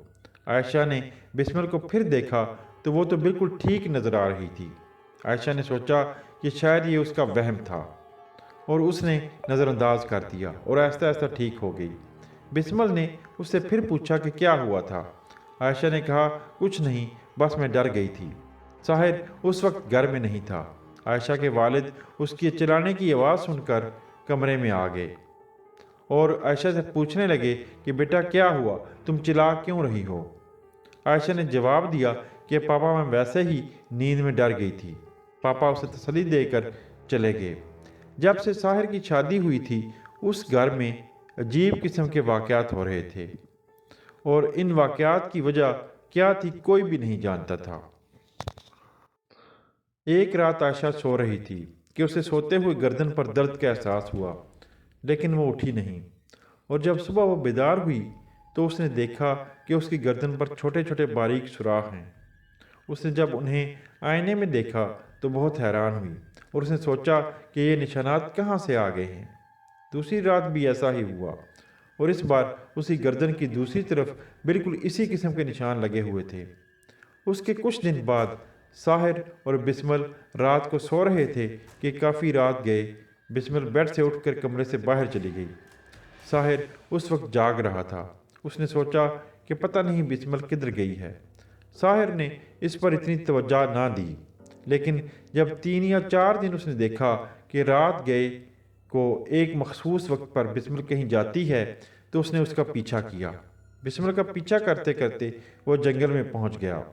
आयशा ने बिस्मल को फिर देखा तो वो तो बिल्कुल ठीक नजर आ रही थी। आयशा ने सोचा कि शायद ये उसका वहम था और उसने नज़रअंदाज कर दिया और आहिस्ता आहिस्ता ठीक हो गई। बिस्मल ने उससे फिर पूछा कि क्या हुआ था? आयशा ने कहा, कुछ नहीं, बस मैं डर गई थी। साहिर उस वक्त घर में नहीं था। आयशा के वालिद उसकी चिल्लाने की आवाज़ सुनकर कमरे में आ गए और आयशा से पूछने लगे कि बेटा क्या हुआ, तुम चिल्ला क्यों रही हो? आयशा ने जवाब दिया कि पापा, मैं वैसे ही नींद में डर गई थी। पापा उसे तसल्ली देकर चले गए। जब से साहिर की शादी हुई थी उस घर में अजीब किस्म के वाक़यात हो रहे थे और इन वाक़यात की वजह क्या थी कोई भी नहीं जानता था। एक रात आयशा सो रही थी कि उसे सोते हुए गर्दन पर दर्द का एहसास हुआ, लेकिन वो उठी नहीं और जब सुबह वो बेदार हुई तो उसने देखा कि उसकी गर्दन पर छोटे छोटे बारीक सुराख हैं। उसने जब उन्हें आईने में देखा तो बहुत हैरान हुई और उसने सोचा कि ये निशानात कहाँ से आ गए हैं। दूसरी रात भी ऐसा ही हुआ और इस बार उसी गर्दन की दूसरी तरफ बिल्कुल इसी किस्म के निशान लगे हुए थे। उसके कुछ दिन बाद साहिर और बिस्मल रात को सो रहे थे कि काफ़ी रात गए। बिस्मल बेड से उठकर कमरे से बाहर चली गई। साहिर उस वक्त जाग रहा था। उसने सोचा कि पता नहीं बिस्मल किधर गई है। साहिर ने इस पर इतनी तवज्जो ना दी, लेकिन जब 3 या 4 दिन उसने देखा कि रात गए को एक मखसूस वक्त पर बिस्मल कहीं जाती है तो उसने उसका पीछा किया। बिस्मल का पीछा करते करते वो जंगल में पहुंच गया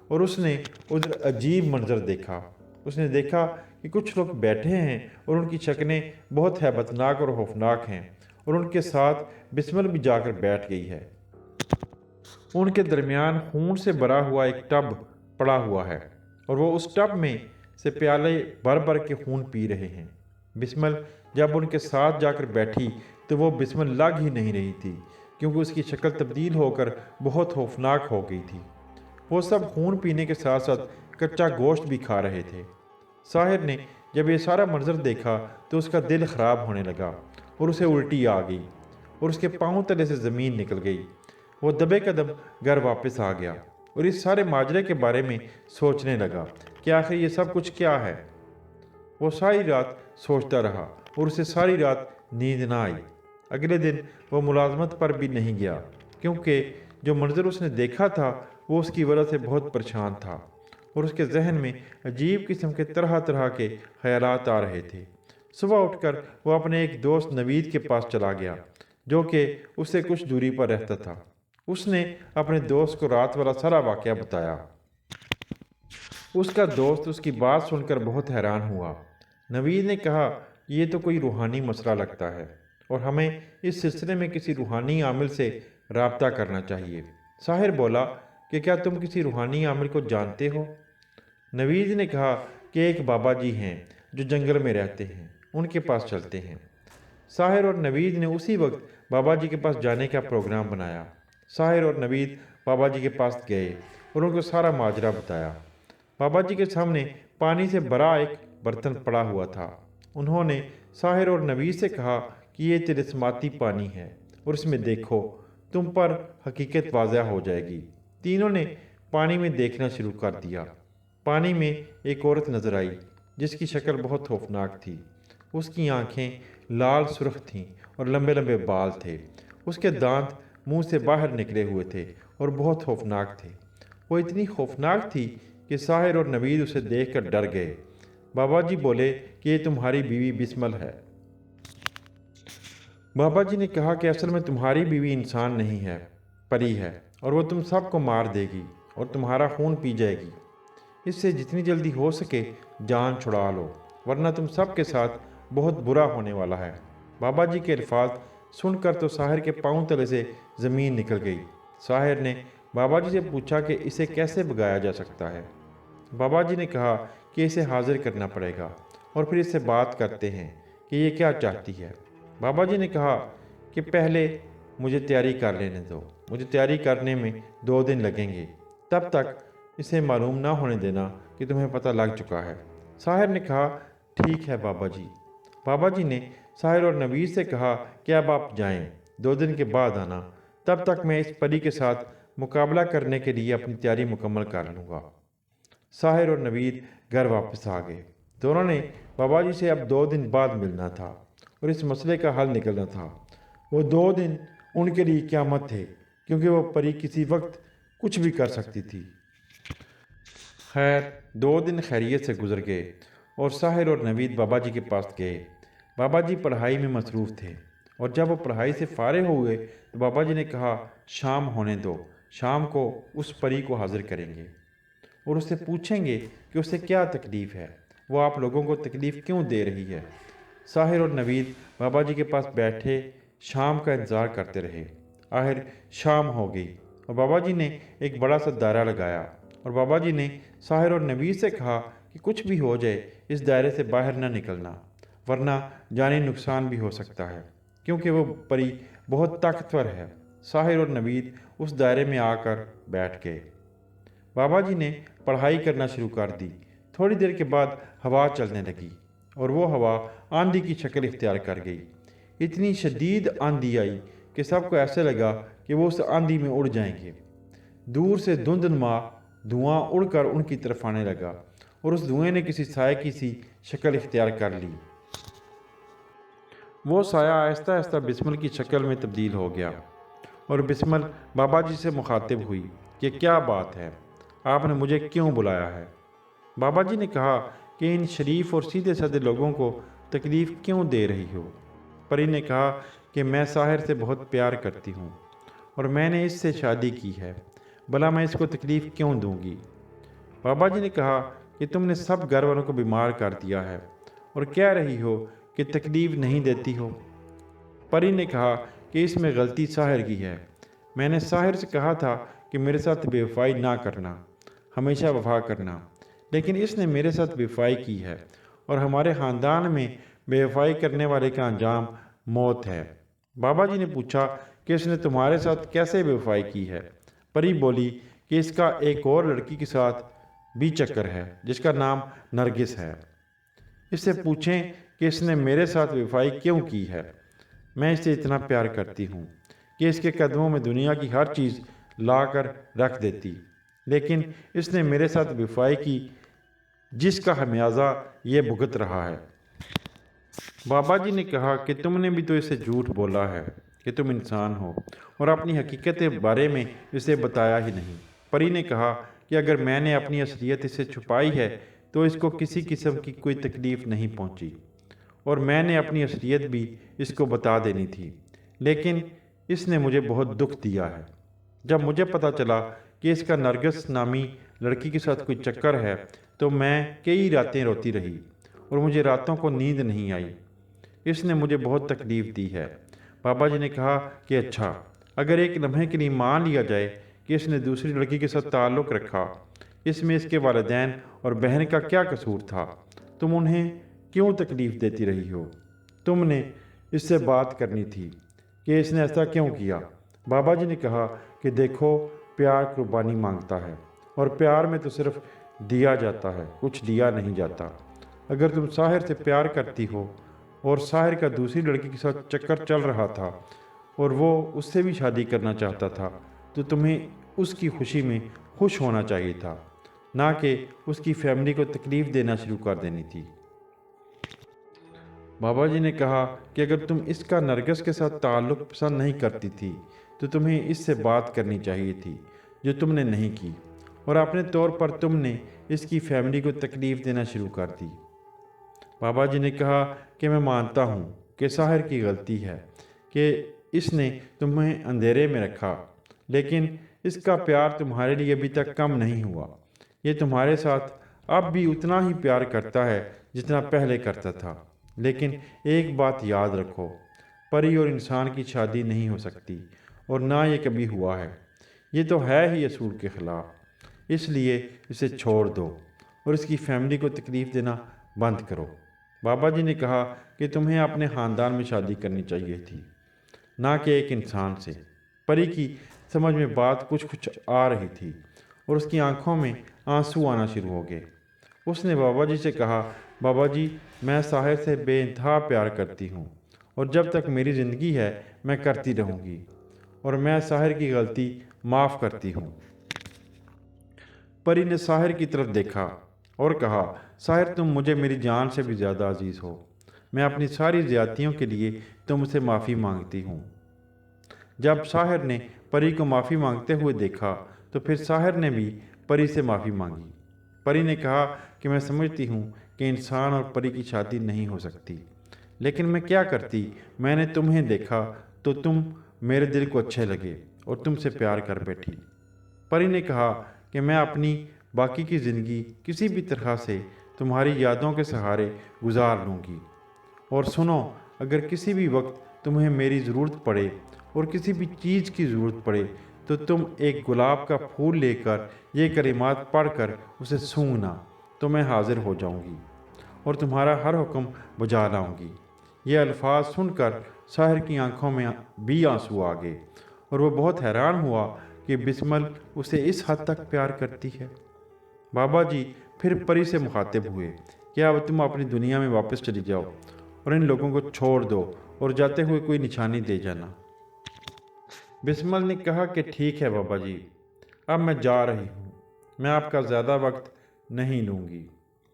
और उसने उधर अजीब मंजर देखा। उसने देखा कि कुछ लोग बैठे हैं और उनकी शक्लें बहुत हैबतनाक और खौफनाक हैं اور ان کے ساتھ بسمل بھی جا کر بیٹھ گئی ہے۔ ان کے درمیان خون سے بھرا ہوا ایک ٹب پڑا ہوا ہے اور وہ اس ٹب میں سے پیالے بھر بھر کے خون پی رہے ہیں۔ بسمل جب ان کے ساتھ جا کر بیٹھی تو وہ بسمل لگ ہی نہیں رہی تھی، کیونکہ اس کی شکل تبدیل ہو کر بہت خوفناک ہو گئی تھی۔ وہ سب خون پینے کے ساتھ ساتھ کچا گوشت بھی کھا رہے تھے۔ ساحر نے جب یہ سارا منظر دیکھا تو اس کا دل خراب ہونے لگا اور اسے الٹی آ گئی اور اس کے پاؤں تلے سے زمین نکل گئی۔ وہ دبے قدم گھر واپس آ گیا اور اس سارے ماجرے کے بارے میں سوچنے لگا کہ آخر یہ سب کچھ کیا ہے۔ وہ ساری رات سوچتا رہا اور اسے ساری رات نیند نہ آئی۔ اگلے دن وہ ملازمت پر بھی نہیں گیا، کیونکہ جو منظر اس نے دیکھا تھا وہ اس کی وجہ سے بہت پریشان تھا اور اس کے ذہن میں عجیب قسم کے طرح طرح کے خیالات آ رہے تھے۔ صبح اٹھ کر وہ اپنے ایک دوست نوید کے پاس چلا گیا، جو کہ اس سے کچھ دوری پر رہتا تھا۔ اس نے اپنے دوست کو رات والا سارا واقعہ بتایا۔ اس کا دوست اس کی بات سن کر بہت حیران ہوا۔ نوید نے کہا، یہ تو کوئی روحانی مسئلہ لگتا ہے اور ہمیں اس سلسلے میں کسی روحانی عامل سے رابطہ کرنا چاہیے۔ ساحر بولا کہ کیا تم کسی روحانی عامل کو جانتے ہو؟ نوید نے کہا کہ ایک بابا جی ہیں جو جنگل میں رہتے ہیں، ان کے پاس چلتے ہیں۔ ساحر اور نوید نے اسی وقت بابا جی کے پاس جانے کا پروگرام بنایا۔ ساحر اور نوید بابا جی کے پاس گئے اور ان کو سارا ماجرا بتایا۔ بابا جی کے سامنے پانی سے بھرا ایک برتن پڑا ہوا تھا۔ انہوں نے ساحر اور نوید سے کہا کہ یہ طلسماتی پانی ہے اور اس میں دیکھو، تم پر حقیقت واضح ہو جائے گی۔ تینوں نے پانی میں دیکھنا شروع کر دیا۔ پانی میں ایک عورت نظر آئی جس کی شکل بہت خوفناک تھی۔ اس کی آنکھیں لال سرخ تھیں اور لمبے لمبے بال تھے۔ اس کے دانت منہ سے باہر نکلے ہوئے تھے اور بہت خوفناک تھے۔ وہ اتنی خوفناک تھی کہ ساحر اور نوید اسے دیکھ کر ڈر گئے۔ بابا جی بولے کہ یہ تمہاری بیوی بسمل ہے۔ بابا جی نے کہا کہ اصل میں تمہاری بیوی انسان نہیں ہے، پری ہے، اور وہ تم سب کو مار دے گی اور تمہارا خون پی جائے گی۔ اس سے جتنی جلدی ہو سکے جان چھڑا لو، ورنہ تم سب کے ساتھ بہت برا ہونے والا ہے۔ بابا جی کے الفاظ سن کر تو ساحر کے پاؤں تلے سے زمین نکل گئی۔ ساحر نے بابا جی سے پوچھا کہ اسے کیسے بھگایا جا سکتا ہے۔ بابا جی نے کہا کہ اسے حاضر کرنا پڑے گا اور پھر اس سے بات کرتے ہیں کہ یہ کیا چاہتی ہے۔ بابا جی نے کہا کہ پہلے مجھے تیاری کر لینے دو، مجھے تیاری کرنے میں 2 دن لگیں گے، تب تک اسے معلوم نہ ہونے دینا کہ تمہیں پتہ لگ چکا ہے۔ ساحر نے کہا ٹھیک ہے بابا جی۔ بابا جی نے ساحر اور نوید سے کہا کہ اب آپ جائیں، 2 دن کے بعد آنا، تب تک میں اس پری کے ساتھ مقابلہ کرنے کے لیے اپنی تیاری مکمل کر لوں گا۔ ساحر اور نوید گھر واپس آ گئے۔ دونوں نے بابا جی سے اب 2 دن بعد ملنا تھا اور اس مسئلے کا حل نکلنا تھا۔ وہ 2 دن ان کے لیے قیامت تھے، کیونکہ وہ پری کسی وقت کچھ بھی کر سکتی تھی۔ خیر 2 دن خیریت سے گزر گئے اور ساحر اور نوید بابا جی کے پاس گئے۔ بابا جی پڑھائی میں مصروف تھے اور جب وہ پڑھائی سے فارغ ہوئے تو بابا جی نے کہا شام ہونے دو، شام کو اس پری کو حاضر کریں گے اور اس سے پوچھیں گے کہ اسے کیا تکلیف ہے، وہ آپ لوگوں کو تکلیف کیوں دے رہی ہے۔ ساحر اور نوید بابا جی کے پاس بیٹھے شام کا انتظار کرتے رہے۔ آخر شام ہو گئی اور بابا جی نے ایک بڑا سا دائرہ لگایا اور بابا جی نے ساحر اور نوید سے کہا کہ کچھ بھی ہو جائے اس دائرے سے باہر نہ نکلنا، ورنہ جانی نقصان بھی ہو سکتا ہے، کیونکہ وہ پری بہت طاقتور ہے۔ ساحر اور نوید اس دائرے میں آ کر بیٹھ گئے۔ بابا جی نے پڑھائی کرنا شروع کر دی۔ تھوڑی دیر کے بعد ہوا چلنے لگی اور وہ ہوا آندھی کی شکل اختیار کر گئی۔ اتنی شدید آندھی آئی کہ سب کو ایسے لگا کہ وہ اس آندھی میں اڑ جائیں گے۔ دور سے دھندنما دھواں اڑ کر ان کی طرف آنے لگا اور اس دھوئیں نے کسی سائے کی سی شکل اختیار کر لی۔ وہ سایہ آہستہ آہستہ بسمل کی شکل میں تبدیل ہو گیا اور بسمل بابا جی سے مخاطب ہوئی کہ کیا بات ہے، آپ نے مجھے کیوں بلایا ہے؟ بابا جی نے کہا کہ ان شریف اور سیدھے سادے لوگوں کو تکلیف کیوں دے رہی ہو؟ پری نے کہا کہ میں ساحر سے بہت پیار کرتی ہوں اور میں نے اس سے شادی کی ہے، بھلا میں اس کو تکلیف کیوں دوں گی؟ بابا جی نے کہا کہ تم نے سب گھر والوں کو بیمار کر دیا ہے اور کہہ رہی ہو کہ تکلیف نہیں دیتی ہو۔ پری نے کہا کہ اس میں غلطی ساحر کی ہے۔ میں نے ساحر سے کہا تھا کہ میرے ساتھ بے وفائی نہ کرنا، ہمیشہ وفا کرنا، لیکن اس نے میرے ساتھ بے وفائی کی ہے، اور ہمارے خاندان میں بے وفائی کرنے والے کا انجام موت ہے۔ بابا جی نے پوچھا کہ اس نے تمہارے ساتھ کیسے بے وفائی کی ہے؟ پری بولی کہ اس کا ایک اور لڑکی کے ساتھ بھی چکر ہے جس کا نام نرگس ہے۔ اس سے پوچھیں کہ اس نے میرے ساتھ بے وفائی کیوں کی ہے۔ میں اسے اتنا پیار کرتی ہوں کہ اس کے قدموں میں دنیا کی ہر چیز لا کر رکھ دیتی، لیکن اس نے میرے ساتھ بے وفائی کی، جس کا خمیازہ یہ بھگت رہا ہے۔ بابا جی نے کہا کہ تم نے بھی تو اسے جھوٹ بولا ہے کہ تم انسان ہو، اور اپنی حقیقت کے بارے میں اسے بتایا ہی نہیں۔ پری نے کہا کہ اگر میں نے اپنی اصلیت اسے چھپائی ہے تو اس کو کسی قسم کی کوئی تکلیف نہیں پہنچی، اور میں نے اپنی اصلیت بھی اس کو بتا دینی تھی، لیکن اس نے مجھے بہت دکھ دیا ہے۔ جب مجھے پتہ چلا کہ اس کا نرگس نامی لڑکی کے ساتھ کوئی چکر ہے تو میں کئی راتیں روتی رہی، اور مجھے راتوں کو نیند نہیں آئی۔ اس نے مجھے بہت تکلیف دی ہے۔ بابا جی نے کہا کہ اچھا، اگر ایک لمحے کے لیے مان لیا جائے کہ اس نے دوسری لڑکی کے ساتھ تعلق رکھا، اس میں اس کے والدین اور بہن کا کیا قصور تھا؟ تم انہیں کیوں تکلیف دیتی رہی ہو؟ تم نے اس سے بات کرنی تھی کہ اس نے ایسا کیوں کیا۔ بابا جی نے کہا کہ دیکھو، پیار قربانی مانگتا ہے، اور پیار میں تو صرف دیا جاتا ہے، کچھ لیا نہیں جاتا۔ اگر تم ساحر سے پیار کرتی ہو اور ساحر کا دوسری لڑکی کے ساتھ چکر چل رہا تھا اور وہ اس سے بھی شادی کرنا چاہتا تھا، تو تمہیں اس کی خوشی میں خوش ہونا چاہیے تھا، نہ کہ اس کی فیملی کو تکلیف دینا شروع کر دینی تھی۔ بابا جی نے کہا کہ اگر تم اس کا نرگس کے ساتھ تعلق پسند نہیں کرتی تھی تو تمہیں اس سے بات کرنی چاہیے تھی، جو تم نے نہیں کی، اور اپنے طور پر تم نے اس کی فیملی کو تکلیف دینا شروع کر دی۔ بابا جی نے کہا کہ میں مانتا ہوں کہ ساحر کی غلطی ہے کہ اس نے تمہیں اندھیرے میں رکھا، لیکن اس کا پیار تمہارے لیے ابھی تک کم نہیں ہوا۔ یہ تمہارے ساتھ اب بھی اتنا ہی پیار کرتا ہے جتنا پہلے کرتا تھا، لیکن ایک بات یاد رکھو، پری اور انسان کی شادی نہیں ہو سکتی، اور نہ یہ کبھی ہوا ہے۔ یہ تو ہے ہی اصول کے خلاف، اس لیے اسے چھوڑ دو اور اس کی فیملی کو تکلیف دینا بند کرو۔ بابا جی نے کہا کہ تمہیں اپنے خاندان میں شادی کرنی چاہیے تھی، نہ کہ ایک انسان سے۔ پری کی سمجھ میں بات کچھ آ رہی تھی، اور اس کی آنکھوں میں آنسو آنا شروع ہو گئے۔ اس نے بابا جی سے کہا، بابا جی، میں ساحر سے بے انتہا پیار کرتی ہوں، اور جب تک میری زندگی ہے میں کرتی رہوں گی، اور میں ساحر کی غلطی معاف کرتی ہوں۔ پری نے ساحر کی طرف دیکھا اور کہا، ساحر، تم مجھے میری جان سے بھی زیادہ عزیز ہو۔ میں اپنی ساری زیادتیوں کے لیے تم سے معافی مانگتی ہوں۔ جب ساحر نے پری کو معافی مانگتے ہوئے دیکھا تو پھر ساحر نے بھی پری سے معافی مانگی۔ پری نے کہا کہ میں سمجھتی ہوں کہ انسان اور پری کی شادی نہیں ہو سکتی، لیکن میں کیا کرتی؟ میں نے تمہیں دیکھا تو تم میرے دل کو اچھے لگے اور تم سے پیار کر بیٹھی۔ پری نے کہا کہ میں اپنی باقی کی زندگی کسی بھی طرح سے تمہاری یادوں کے سہارے گزار لوں گی، اور سنو، اگر کسی بھی وقت تمہیں میری ضرورت پڑے اور کسی بھی چیز کی ضرورت پڑے تو تم ایک گلاب کا پھول لے کر یہ کلمات پڑھ کر اسے سونگنا، تو میں حاضر ہو جاؤں گی اور تمہارا ہر حکم بجا لاؤں گی۔ یہ الفاظ سن کر ساحر کی آنکھوں میں بھی آنسو آ گئے، اور وہ بہت حیران ہوا کہ بسمل اسے اس حد تک پیار کرتی ہے۔ بابا جی پھر پری سے مخاطب ہوئے کہ اب تم اپنی دنیا میں واپس چلی جاؤ اور ان لوگوں کو چھوڑ دو، اور جاتے ہوئے کوئی نشانی دے جانا۔ بسمل نے کہا کہ ٹھیک ہے بابا جی، اب میں جا رہی ہوں، میں آپ کا زیادہ وقت نہیں لوں گی۔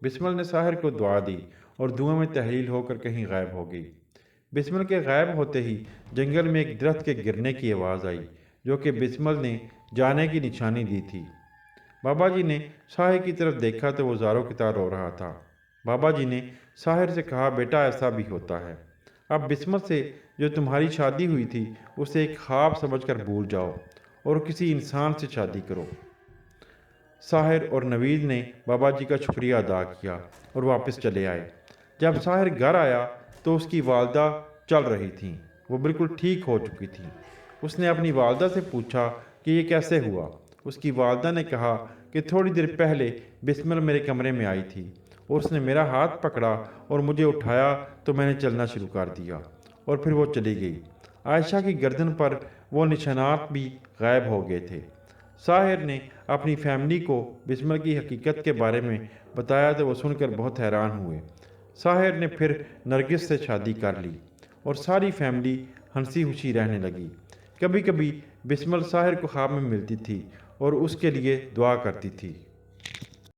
بسمل نے ساحر کو دعا دی اور دعا میں تحلیل ہو کر کہیں غائب ہو گئی۔ بسمل کے غائب ہوتے ہی جنگل میں ایک درخت کے گرنے کی آواز آئی، جو کہ بسمل نے جانے کی نشانی دی تھی۔ بابا جی نے ساحر کی طرف دیکھا تو وہ زاروں کی طرح رو رہا تھا۔ بابا جی نے ساحر سے کہا، بیٹا، ایسا بھی ہوتا ہے۔ اب بسمل سے جو تمہاری شادی ہوئی تھی اسے ایک خواب سمجھ کر بھول جاؤ اور کسی انسان سے شادی کرو۔ ساحر اور نوید نے بابا جی کا شکریہ ادا کیا اور واپس چلے آئے۔ جب ساحر گھر آیا تو اس کی والدہ چل رہی تھیں वो बिल्कुल ठीक हो चुकी थी। उसने अपनी वालदा से पूछा कि ये कैसे हुआ। उसकी वालदा ने कहा कि थोड़ी देर पहले बिस्मिल मेरे कमरे में आई थी और उसने मेरा हाथ पकड़ा और मुझे उठाया तो मैंने चलना शुरू कर दिया और फिर वो चली गई। आयशा की गर्दन पर वो निशानात भी गायब हो गए थे। साहिर ने अपनी फैमिली को बिस्मिल की हकीकत के बारे में बताया तो वो सुनकर बहुत हैरान हुए। साहिर ने फिर नरगिस से शादी कर ली और सारी फैमिली हंसी खुशी रहने लगी। कभी कभी बिस्मिल साहिर को ख्वाब में मिलती थी और उसके लिए दुआ करती थी।